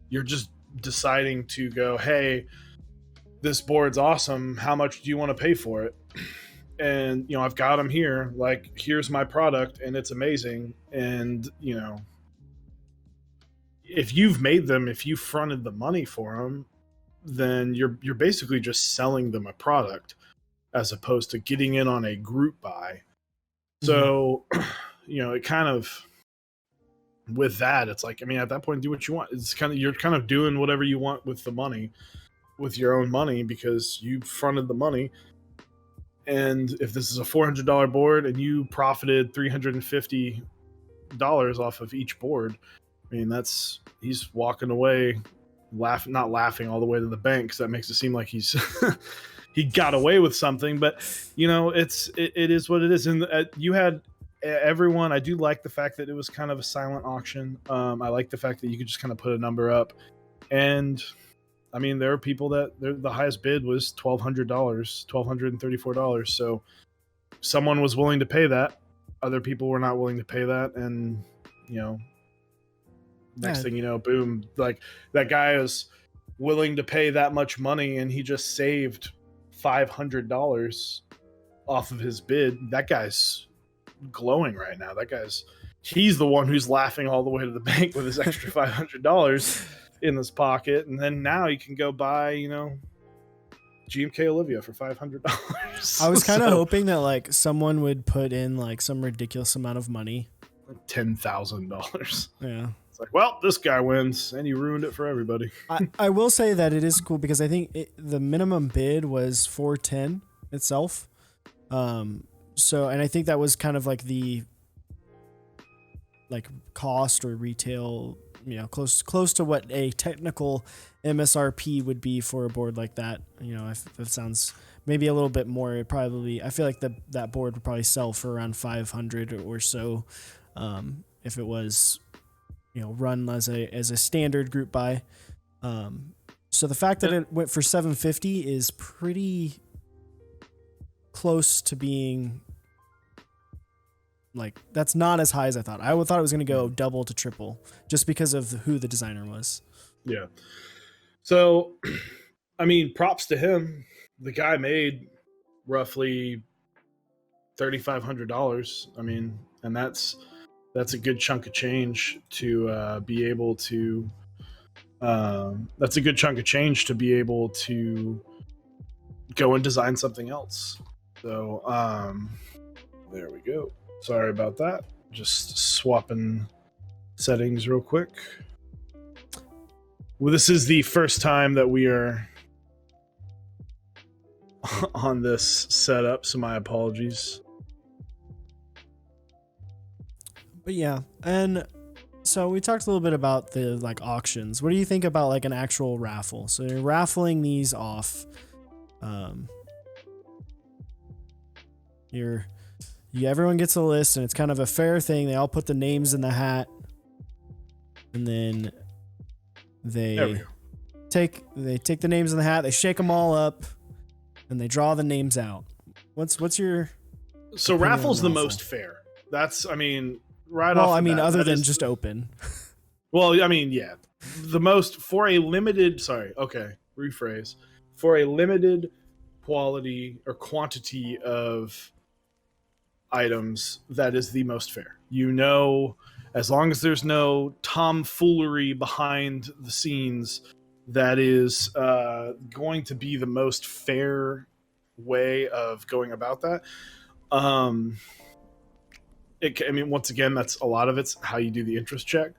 You're just deciding to go, hey, this board's awesome. How much do you want to pay for it? And, I've got them here. Like, here's my product, and it's amazing. And, if you've made them, if you fronted the money for them, then you're basically just selling them a product as opposed to getting in on a group buy. So, it kind of, with that, it's like, I mean, at that point, do what you want. You're kind of doing whatever you want with the money, with your own money, because you fronted the money. And if this is a $400 board and you profited $350 off of each board, I mean, he's walking away, not laughing all the way to the bank, because that makes it seem like he got away with something. But it is what it is. And you had everyone. I do like the fact that it was kind of a silent auction. I like the fact that you could just kind of put a number up, and I mean, there are people that the highest bid was $1,234. So someone was willing to pay that. Other people were not willing to pay that, and next thing you know, boom! Like, that guy is willing to pay that much money, and he just saved $500 off of his bid. That guy's glowing right now. That guy's he's the one who's laughing all the way to the bank with his extra $500 in his pocket, and then now he can go buy, GMK Olivia for $500. I was kind of hoping that like someone would put in like some ridiculous amount of money. $10,000. Yeah. It's like, well, this guy wins, and he ruined it for everybody. I will say that it is cool because I think the minimum bid was 410 itself. So, and I think that was kind of like the like cost or retail, close to what a technical MSRP would be for a board like that. If that sounds maybe a little bit more, I feel like that board would probably sell for around 500 or so, if it was, run as a standard group buy. So the fact that it went for 750 is pretty close to being like, that's not as high as I thought. I thought it was going to go double to triple just because of who the designer was. Yeah. So, I mean, props to him. The guy made roughly $3,500. I mean, and that's a good chunk of change to be able to. That's a good chunk of change to be able to go and design something else. So, there we go. Sorry about that. Just swapping settings real quick. Well, this is the first time that we are on this setup, so my apologies. But yeah, and so we talked a little bit about the like auctions. What do you think about like an actual raffle? So you're raffling these off. Everyone gets a list, and it's kind of a fair thing. They all put the names in the hat, and then they take the names in the hat. They shake them all up, and they draw the names out. What's your so raffle's the most fair? That's right well, off. Other than just open. Well, yeah, the most for a limited. Sorry, okay, rephrase. For a limited quality or quantity of items, that is the most fair. As long as there's no tomfoolery behind the scenes, that is going to be the most fair way of going about that. Once again, that's a lot of it's how you do the interest check.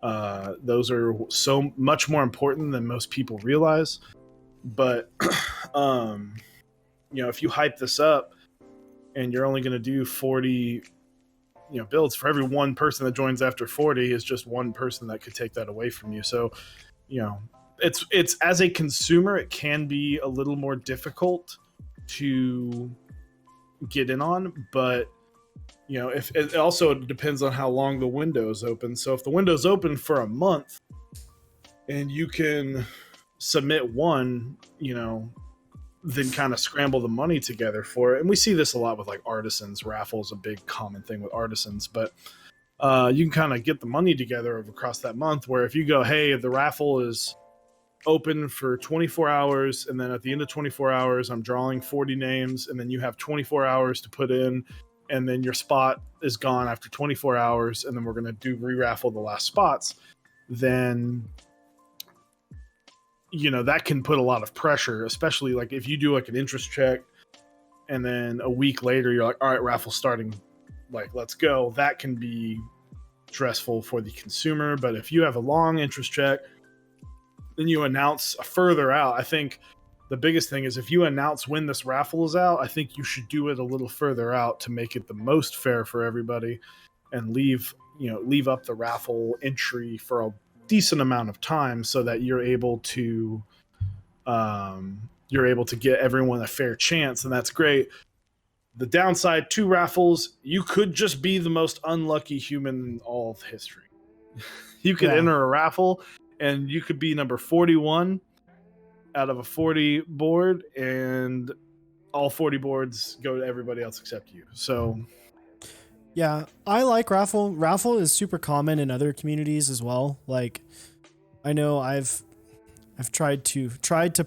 Those are so much more important than most people realize. But if you hype this up and you're only going to do 40 builds, for every one person that joins after 40 is just one person that could take that away from you. So it's as a consumer, it can be a little more difficult to get in on, but if it also depends on how long the window is open. So if the window's open for a month and you can submit one, then kind of scramble the money together for it. And we see this a lot with like artisans. Raffles, a big common thing with artisans, but you can kind of get the money together across that month, where if you go, hey, the raffle is open for 24 hours, and then at the end of 24 hours, I'm drawing 40 names, and then you have 24 hours to put in, and then your spot is gone after 24 hours, and then we're going to re-raffle the last spots, then that can put a lot of pressure, especially like if you do like an interest check and then a week later you're like, all right, raffle starting, like, let's go. That can be stressful for the consumer. But if you have a long interest check, then you announce further out. I think the biggest thing is if you announce when this raffle is out, I think you should do it a little further out to make it the most fair for everybody, and leave up the raffle entry for a decent amount of time so that you're able to get everyone a fair chance. And that's great. The downside to raffles, you could just be the most unlucky human in all of history. You could enter a raffle and you could be number 41 out of a 40 board, and all 40 boards go to everybody else except you. So yeah, I like raffle. Raffle is super common in other communities as well. Like, I know I've tried to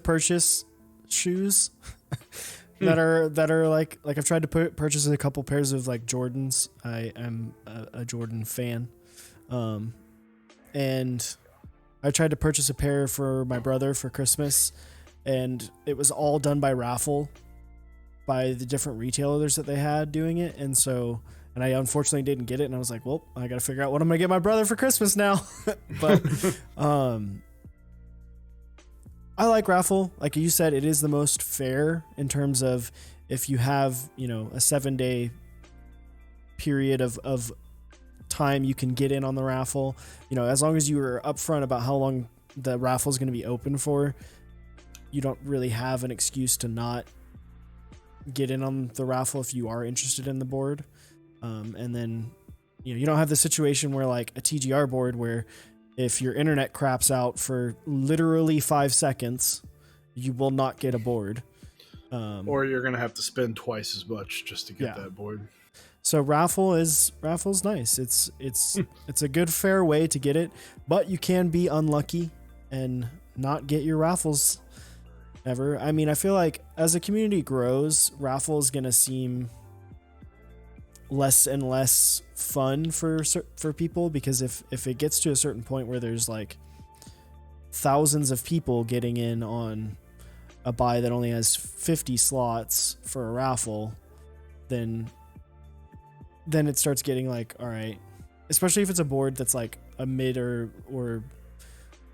purchase shoes that are like I've tried to purchase a couple pairs of like Jordans. I am a Jordan fan, and I tried to purchase a pair for my brother for Christmas, and it was all done by raffle by the different retailers that they had doing it, and I unfortunately didn't get it, and I was like, well, I got to figure out what I'm gonna get my brother for Christmas now. But I like raffle. Like you said, it is the most fair in terms of if you have, a 7-day period of time you can get in on the raffle. As long as you are upfront about how long the raffle is going to be open for, you don't really have an excuse to not get in on the raffle if you are interested in the board. And then, you don't have the situation where like a TGR board where if your internet craps out for literally 5 seconds, you will not get a board. Or you're going to have to spend twice as much just to get that board. So raffle's nice. It's a good fair way to get it, but you can be unlucky and not get your raffles ever. I mean, I feel like as the community grows, raffle is going to seem less and less fun for people, because if it gets to a certain point where there's like thousands of people getting in on a buy that only has 50 slots for a raffle, then it starts getting like, all right, especially if it's a board that's like a mid or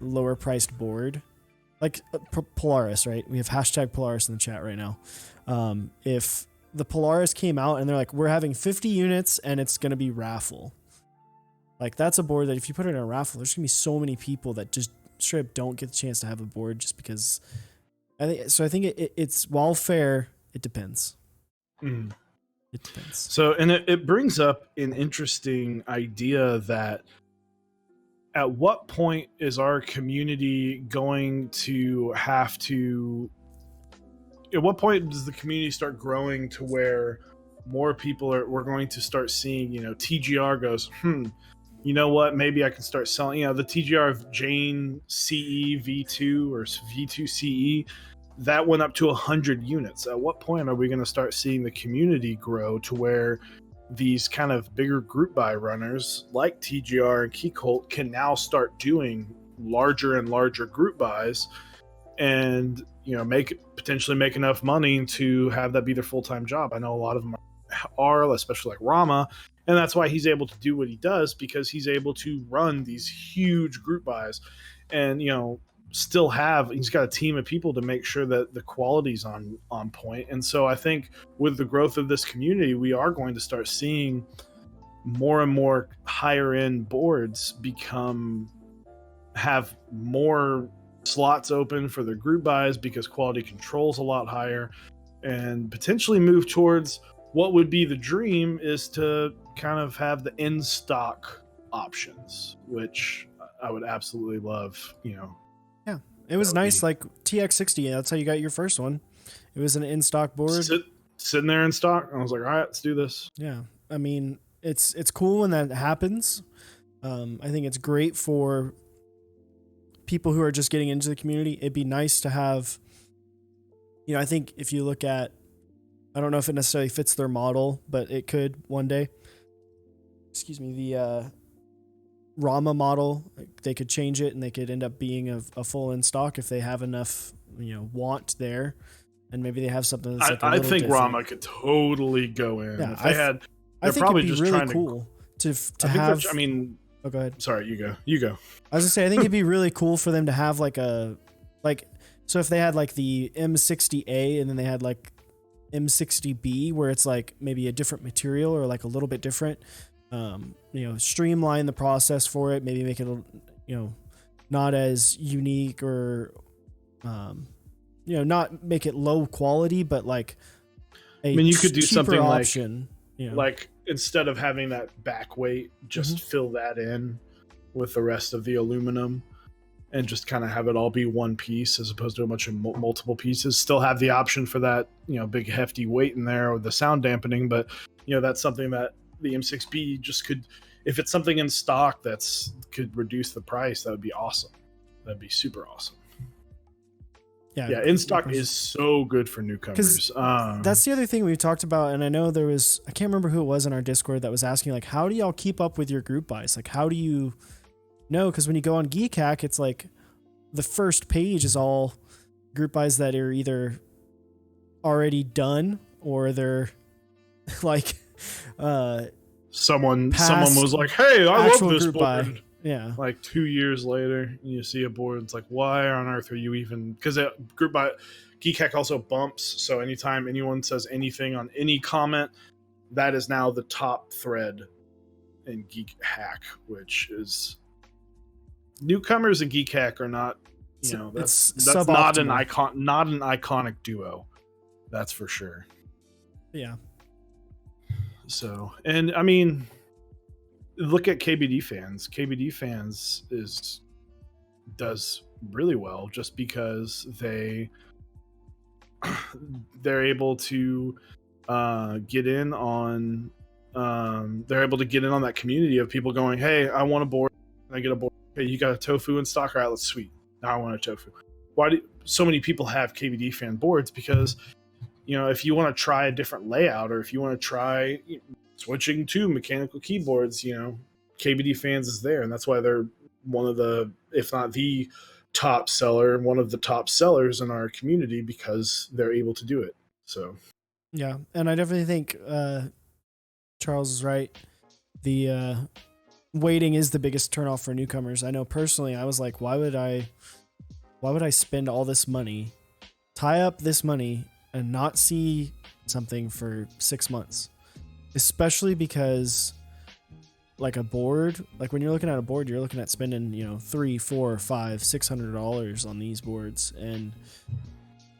lower priced board, like Polaris, right? We have hashtag Polaris in the chat right now. If the Polaris came out and they're like, we're having 50 units and it's going to be raffle. Like that's a board that if you put it in a raffle, there's going to be so many people that just straight up don't get the chance to have a board just because. I think it's while fair, it depends. Mm. It depends. So, and it brings up an interesting idea that at what point is our community going to have to, at what point does the community start growing to where more people we're going to start seeing, TGR goes, you know what, maybe I can start selling, the TGR of Jane CE V2 or V2 CE, that went up to 100 units. At what point are we going to start seeing the community grow to where these kind of bigger group buy runners like TGR and Keycolt can now start doing larger and larger group buys and, potentially make enough money to have that be their full-time job? I know a lot of them are, especially like Rama, and that's why he's able to do what he does, because he's able to run these huge group buys and, he's got a team of people to make sure that the quality's on point. And so I think with the growth of this community, we are going to start seeing more and more higher end boards have more slots open for their group buys because quality control's a lot higher, and potentially move towards what would be the dream is to kind of have the in stock options, which I would absolutely love, Yeah, it was nice. Like TX60, that's how you got your first one. It was an in-stock board. Sitting there in stock. I was like, all right, let's do this. Yeah, I mean, it's cool when that happens. I think it's great for people who are just getting into the community. It'd be nice to have, I think if you look at, I don't know if it necessarily fits their model, but it could one day. Excuse me, the Rama model, they could change it and they could end up being a full in stock if they have enough, want there, and maybe they have something that's like I think different. Rama could totally go in. Yeah, if they had. They're I think probably it'd be just really trying cool to have. Oh, go ahead. Sorry, you go. I was gonna say, I think it'd be really cool for them to have so if they had like the M60A and then they had like M60B, where it's like maybe a different material or like a little bit different. Streamline the process for it, maybe make it, not as unique or, not make it low quality, but like you could do something option, like instead of having that back weight, just fill that in with the rest of the aluminum and just kind of have it all be one piece as opposed to a bunch of multiple pieces. Still have the option for that, big hefty weight in there with the sound dampening, but that's something that the M6B just could, if it's something in stock could reduce the price, that would be awesome. That'd be super awesome. Yeah, in stock is so good for newcomers. That's the other thing we talked about, and I know I can't remember who it was in our Discord that was asking, like, how do y'all keep up with your group buys? Like, how do you know? Because when you go on Geek Hack, it's like the first page is all group buys that are either already done or they're like someone was like, hey, I love this board. Buy. Yeah. Like 2 years later, you see a board. It's like, why on earth are you even? Because group buy Geek Hack also bumps. So anytime anyone says anything on any comment, that is now the top thread in Geek Hack, which is newcomers and Geek Hack are not. You know, that's not an iconic duo. That's for sure. Yeah. So, and I mean, look at KBD fans. KBD fans does really well just because they're able to get in on that community of people going, hey, I want a board. Can I get a board? Hey, you got a tofu in stock? All right, that's sweet. Now I want a tofu. Why do so many people have KBD fan boards? Because, you know, if you want to try a different layout or if you want to try switching to mechanical keyboards, you know, KBD fans is there. And that's why they're one of the, if not the top seller, one of the top sellers in our community because they're able to do it. So, yeah. And I definitely think Charles is right. The waiting is the biggest turnoff for newcomers. I know personally, I was like, why would I spend all this money, tie up this money, and not see something for 6 months? Especially because, like, a board, like when you're looking at a board, you're looking at spending, you know, $300, $400, $500, $600 on these boards, and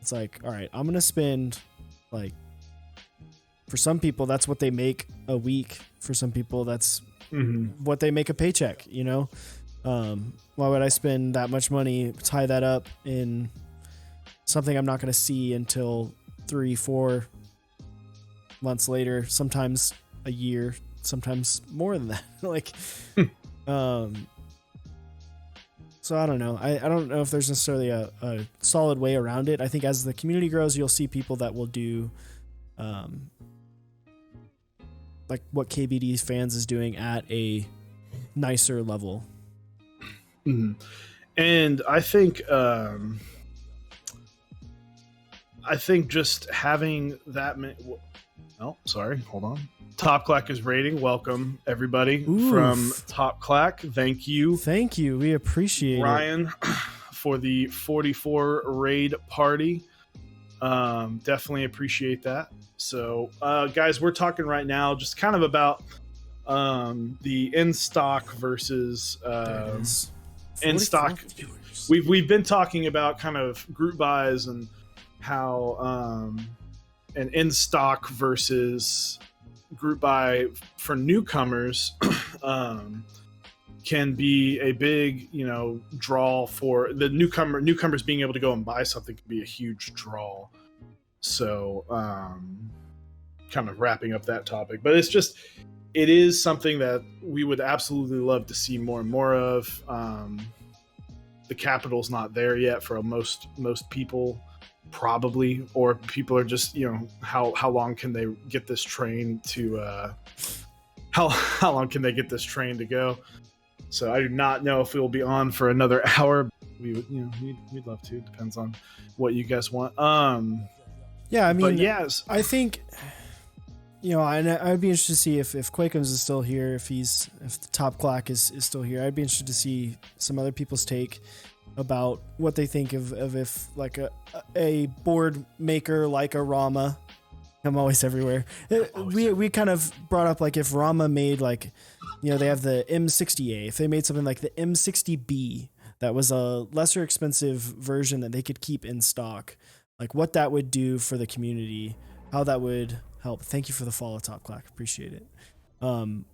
it's like, all right, I'm gonna spend, like, for some people that's what they make a week. For some people that's what they make a paycheck, you know. Why would I spend that much money, tie that up in something I'm not going to see until 3-4 months later, sometimes a year, sometimes more than that. Like, so I don't know. I don't know if there's necessarily a solid way around it. I think as the community grows, you'll see people that will do, like what KBD fans is doing at a nicer level. And I think just having that many. Oh, sorry. Hold on. Top Clack is rating. Welcome everybody from Top Clack. Thank you. We appreciate Ryan for the 44 raid party. Definitely appreciate that. So, guys, we're talking right now just kind of about the in stock versus in stock. We've been talking about kind of group buys and how an in stock versus group buy for newcomers can be a big, you know, draw for the newcomers being able to go and buy something can be a huge draw. So, kind of wrapping up that topic, but it is something that we would absolutely love to see more and more of. The capital's not there yet for most people, probably, or people are just, you know, how long can they get this train to how long can they get this train to go? So I do not know if we'll be on for another hour. We would, you know, we'd love to. Depends on what you guys want. Yeah, I mean, but yes, I think, you know, I'd be interested to see if Quakums is still here, if the Top Clack is still here. I'd be interested to see some other people's take about what they think of if like a board maker like a Rama. I'm always everywhere. We kind of brought up, like, if Rama made, like, you know, they have the M60A. If they made something like the M60B that was a lesser expensive version that they could keep in stock, like what that would do for the community, how that would help. Thank you for the follow, Top Clack. Appreciate it.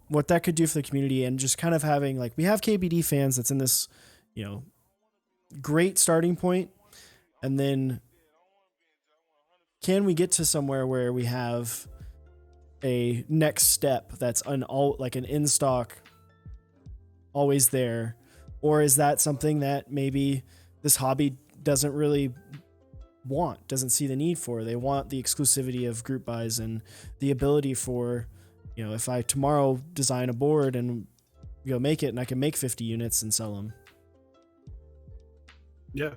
What that could do for the community, and just kind of having, like, we have KBD fans that's in this, you know, great starting point, and then can we get to somewhere where we have a next step that's an in stock, always there, or is that something that maybe this hobby doesn't really want, doesn't see the need for. They want the exclusivity of group buys and the ability for, if I tomorrow design a board and go make it and I can make 50 units and sell them. Yeah.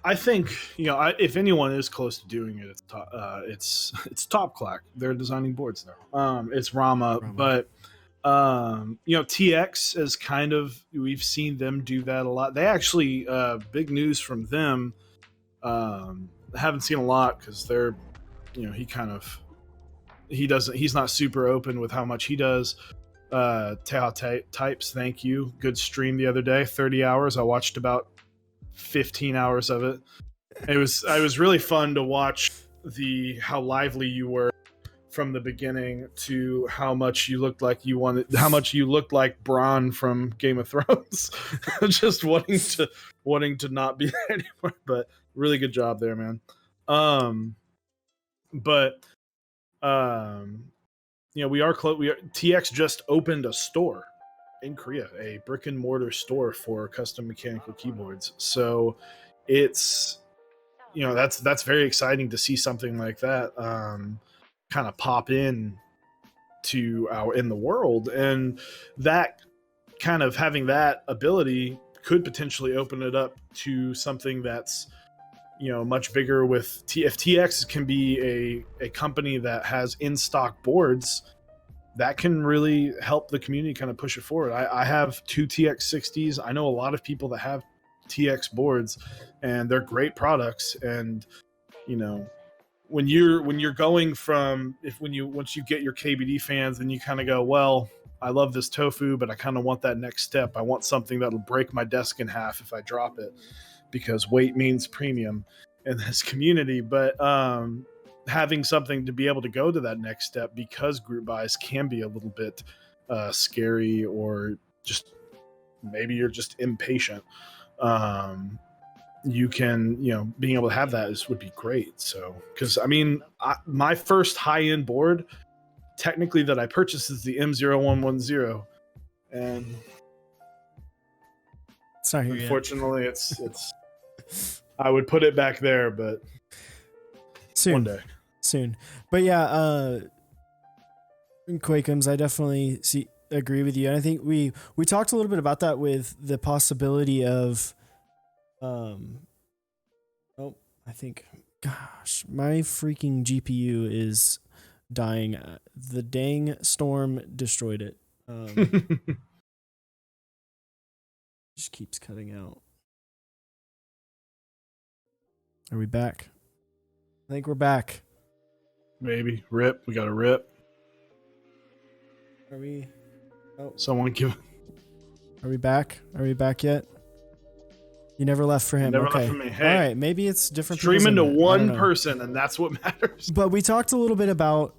I think, if anyone is close to doing it, it's Top Clack. They're designing boards now. It's Rama. But TX is kind of, we've seen them do that a lot. They actually, big news from them. Haven't seen a lot because they're, he's not super open with how much he does. Types, thank you. Good stream the other day, 30 hours. I watched about 15 hours of it. It was really fun to watch how lively you were from the beginning to how much you looked like Bronn from Game of Thrones. Just wanting to not be there anymore. But really good job there, man. TX just opened a store in Korea, a brick and mortar store for custom mechanical keyboards. So it's, that's very exciting to see something like that kind of pop in in the world, and that kind of having that ability could potentially open it up to something that's much bigger with if TX can be a company that has in-stock boards that can really help the community kind of push it forward. I have 2 TX60s. I know a lot of people that have TX boards, and they're great products. And when you're going from once you get your KBD fans, then you kind of go, well, I love this tofu, but I kind of want that next step. I want something that'll break my desk in half if I drop it, because weight means premium in this community. But having something to be able to go to that next step, because group buys can be a little bit scary, or just maybe you're just impatient. You can, being able to have that would be great. So, because my first high-end board technically that I purchased is the M0110, and sorry, unfortunately it's I would put it back there, but one day soon. But yeah, Quakeums, I definitely agree with you. And I think we talked a little bit about that with the possibility of I think, gosh, my freaking GPU is dying. The dang storm destroyed it. Just keeps cutting out. Are we back? I think we're back. Maybe. Rip. We got a rip. Are we? Oh. Someone give. Are we back? Are we back yet? You never left for him. Never okay. left for me. Hey, all right. Maybe it's different. Streaming to one person, and that's what matters. But we talked a little bit about.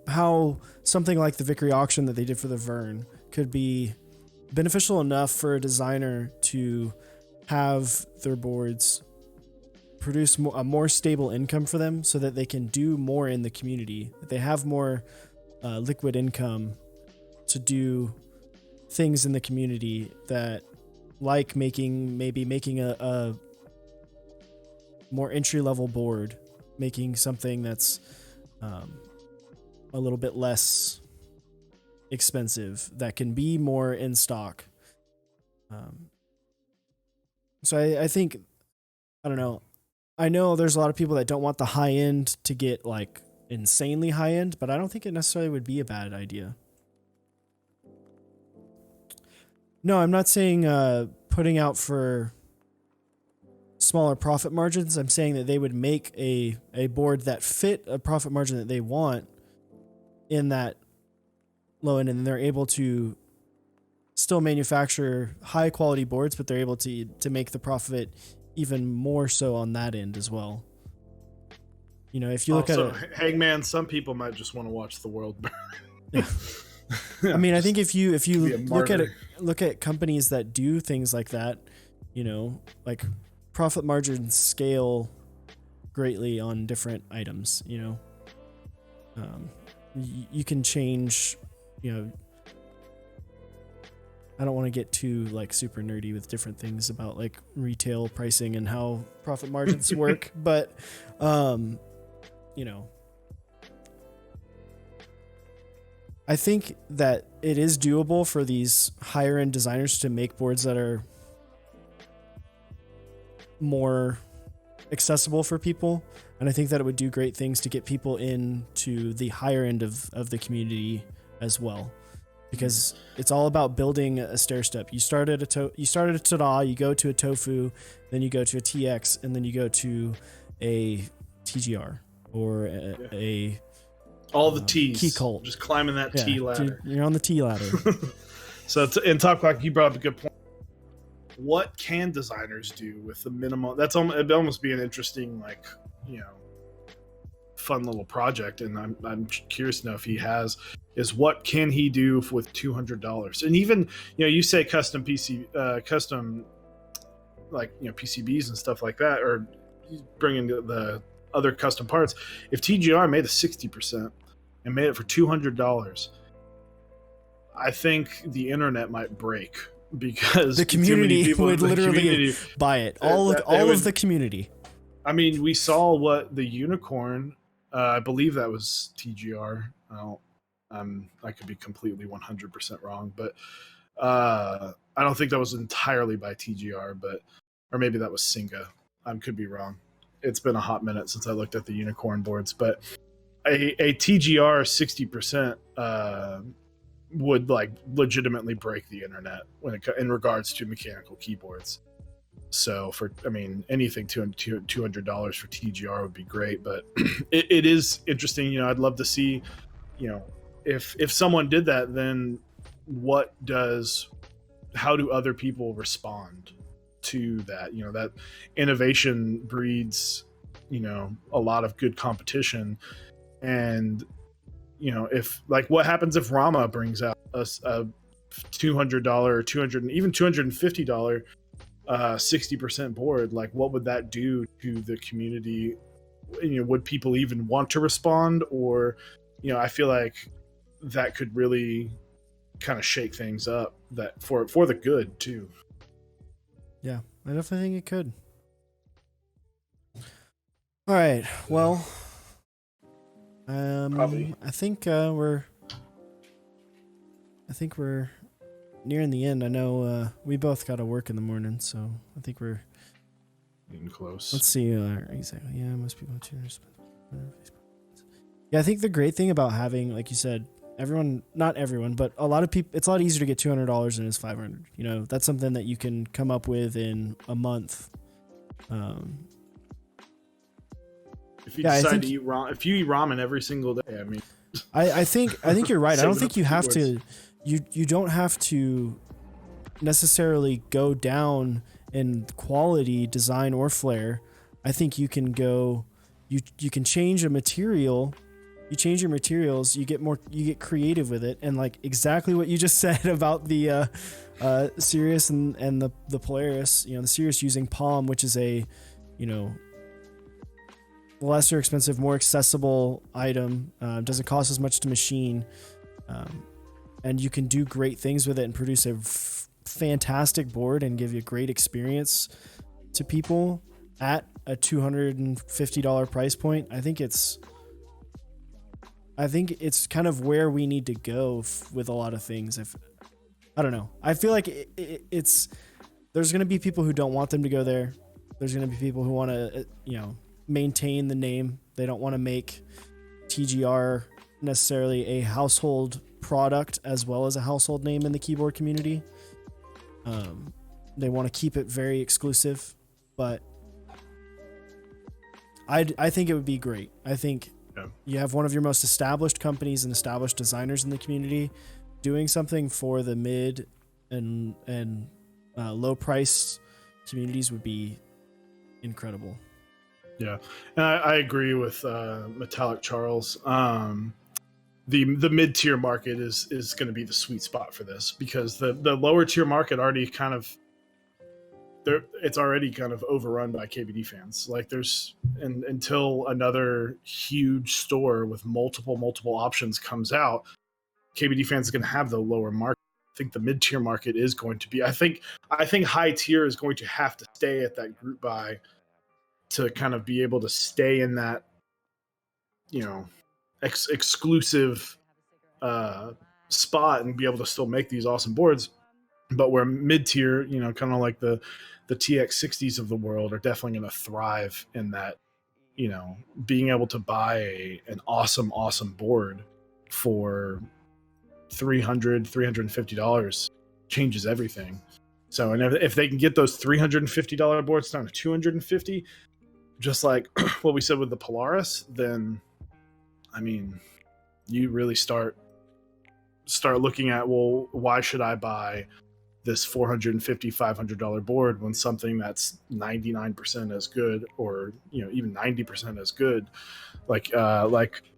How something like the Vickery auction that they did for the Vern could be beneficial enough for a designer to have their boards produce a more stable income for them, so that they can do more in the community. That they have more liquid income to do things in the community, that like making a more entry-level board, making something that's a little bit less expensive, that can be more in stock. So I think, I don't know. I know there's a lot of people that don't want the high end to get like insanely high end, but I don't think it necessarily would be a bad idea. No, I'm not saying putting out for smaller profit margins. I'm saying that they would make a board that fit a profit margin that they want in that low end, and they're able to still manufacture high quality boards, but they're able to make the profit even more so on that end as well. If you look at it, Hangman, some people might just want to watch the world burn. Yeah. I mean, I think if you look at companies that do things like that, like profit margins scale greatly on different items. You can change, I don't want to get too like super nerdy with different things about like retail pricing and how profit margins work, but you know, I think that it is doable for these higher end designers to make boards that are more accessible for people. And I think that it would do great things to get people into the higher end of the community as well, because it's all about building a stair step. You start at a Tada, you go to a Tofu, then you go to a TX, and then you go to a TGR or a all the T's. Key Cult. Just climbing that T ladder. You're on the T ladder. So in Top Clock, you brought up a good point. What can designers do with the minimum? It'd almost be an interesting, like, you know, fun little project. And I'm curious to know if he has, is what can he do with $200? And even, you know, you say custom like, you know, PCBs and stuff like that, or bringing the other custom parts. If TGR made a 60% and made it for $200, I think the internet might break, because the community would literally buy it. All of the community. I mean, we saw what the unicorn, I believe that was TGR. I could be completely 100% wrong, but I don't think that was entirely by TGR, or maybe that was Singa. I could be wrong. It's been a hot minute since I looked at the unicorn boards, but a TGR 60% would like legitimately break the internet in regards to mechanical keyboards. So anything $200 for TGR would be great, but it is interesting. You know, I'd love to see, you know, if someone did that, then how do other people respond to that? You know, that innovation breeds, you know, a lot of good competition. And, you know, if like, what happens if Rama brings out a $200 or even $250 60% board? Like, what would that do to the community? You know, would people even want to respond? Or, you know, I feel like that could really kind of shake things up, that for the good too. Yeah, I definitely think it could. All right, well, Probably. I think we're nearing the end. I know we both got to work in the morning, so I think we're Getting close. Let's see. Exactly. Yeah, most people have tuners. Yeah, I think the great thing about having, like you said, not everyone, but a lot of people, it's a lot easier to get $200 than it is $500. You know, that's something that you can come up with in a month. If you decide to eat ramen, if you eat ramen every single day, I mean, I think you're right. I don't think you have to. You don't have to necessarily go down in quality, design, or flair. I think you can go. You can change a material. You change your materials. You get creative with it, and like exactly what you just said about the Sirius and the Polaris. You know, the Sirius using Palm, which is a, you know, lesser expensive, more accessible item. Doesn't cost as much to machine, and you can do great things with it and produce a fantastic board and give you a great experience to people at a $250 price point. I think it's kind of where we need to go with a lot of things. I don't know. I feel like there's going to be people who don't want them to go there. There's going to be people who want to, maintain the name. They don't want to make TGR necessarily a household product as well as a household name in the keyboard community. They want to keep it very exclusive, but I think it would be great. I think you have one of your most established companies and established designers in the community doing something for the mid and low price communities would be incredible. Yeah, and I agree with Metallic Charles. The mid-tier market is going to be the sweet spot for this, because the lower tier market already kind of it's already kind of overrun by KBD fans. Like until another huge store with multiple options comes out, KBD fans are going to have the lower market think the mid tier market is going to be. I think high tier is going to have to stay at that group buy to kind of be able to stay in that, you know, exclusive spot and be able to still make these awesome boards. But where mid tier, you know, kind of like the TX60s of the world are definitely going to thrive in that, you know, being able to buy an awesome board for $350 changes everything. So, and if they can get those $350 boards down to 250, just like what we said with the Polaris, then I mean, you really start looking at, well, why should I buy this $450, $500 board when something that's 99% as good, or, you know, even 90% as good, like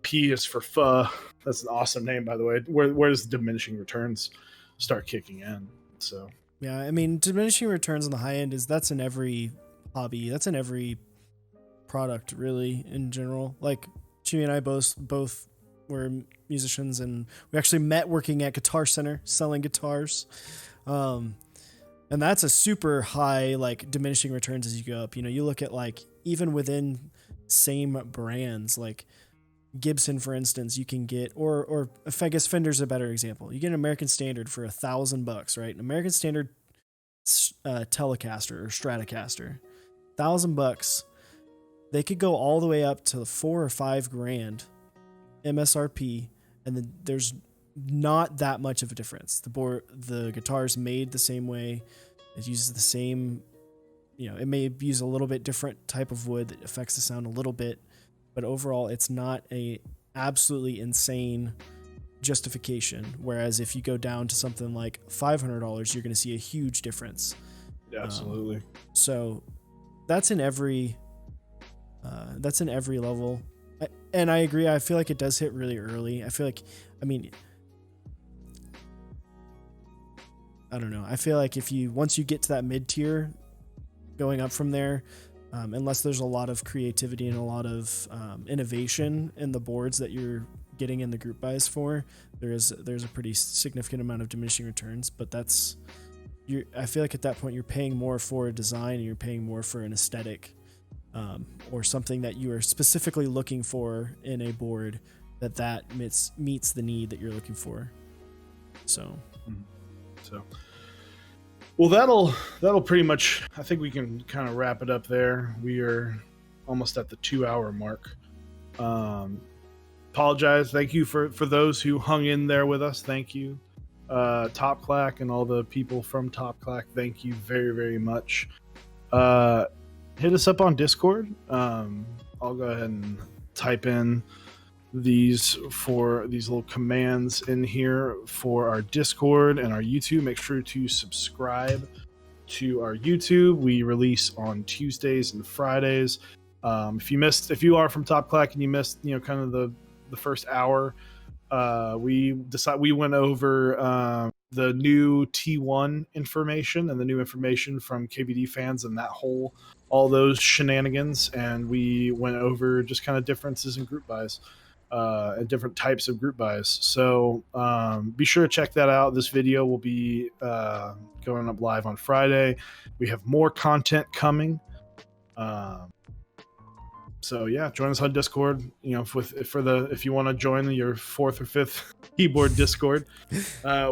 P is for pho. That's an awesome name, by the way. Where does diminishing returns start kicking in? So yeah, I mean, diminishing returns on the high end that's in every hobby. That's in every product, really, in general. Like Chewy and I both were musicians, and we actually met working at Guitar Center selling guitars. And that's a super high, like, diminishing returns as you go up. You know, you look at, like, even within same brands, like Gibson, for instance, you can get, or I guess Fender's a better example. You get an American Standard for $1,000, right? An American Standard Telecaster or Stratocaster, $1,000. They could go all the way up to $4,000 or $5,000 MSRP, and then there's not that much of a difference. The guitar's made the same way. It uses the same, you know, it may use a little bit different type of wood that affects the sound a little bit, but overall it's not a absolutely insane justification. Whereas if you go down to something like $500, you're going to see a huge difference. Yeah, absolutely. So that's in every level. And I agree. I feel like it does hit really early. I feel like, I mean, I don't know. I feel like once you get to that mid tier, going up from there, unless there's a lot of creativity and a lot of innovation in the boards that you're getting in the group buys for, there's a pretty significant amount of diminishing returns. But I feel like at that point you're paying more for a design, and you're paying more for an aesthetic, or something that you are specifically looking for in a board that meets the need that you're looking for. So. So, well, that'll pretty much, I think we can kind of wrap it up there. We are almost at the 2-hour mark. Apologize. Thank you for those who hung in there with us. Thank you. Top Clack and all the people from Top Clack, thank you very, very much. Hit us up on Discord. I'll go ahead and type in these little commands in here for our Discord and our YouTube. Make sure to subscribe to our YouTube. We release on Tuesdays and Fridays. If you are from Top Clack and you missed, you know, kind of the first hour, we went over the new T1 information and the new information from KBD fans and all those shenanigans, and we went over just kind of differences in group buys. And different types of group buys. So be sure to check that out. This video will be going up live on Friday. We have more content coming. So yeah, join us on Discord. You know, if you want to join your 4th or 5th keyboard Discord,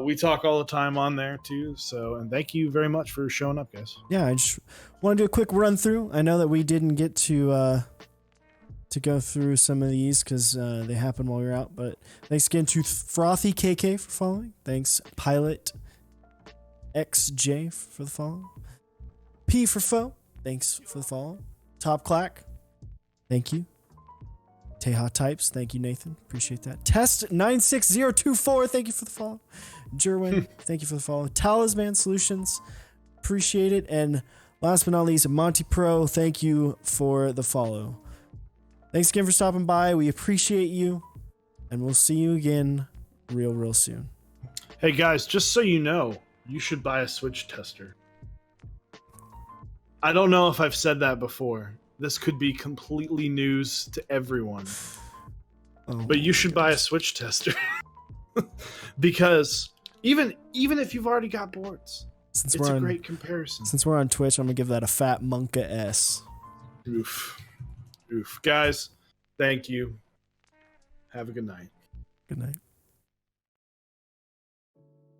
we talk all the time on there too. So, and thank you very much for showing up, guys. Yeah, I just want to do a quick run through. I know that we didn't get to go through some of these because they happened while we were out. But thanks again to Frothy KK for following. Thanks Pilot XJ for the follow. P for Foe, thanks for the follow. Top Clack, thank you. Teha Types, thank you, Nathan. Appreciate that. Test 96024, thank you for the follow. Jerwin, thank you for the follow. Talisman Solutions, appreciate it. And last but not least, Monty Pro, thank you for the follow. Thanks again for stopping by. We appreciate you, and we'll see you again real soon. Hey guys, just so you know, you should buy a Switch tester. I don't know if I've said that before. This could be completely news to everyone. But you should buy a Switch tester. Because Even if you've already got boards, Since it's a great comparison. Since we're on Twitch, I'm gonna give that a fat Monka S. Oof. Guys, thank you. Have a good night. Good night.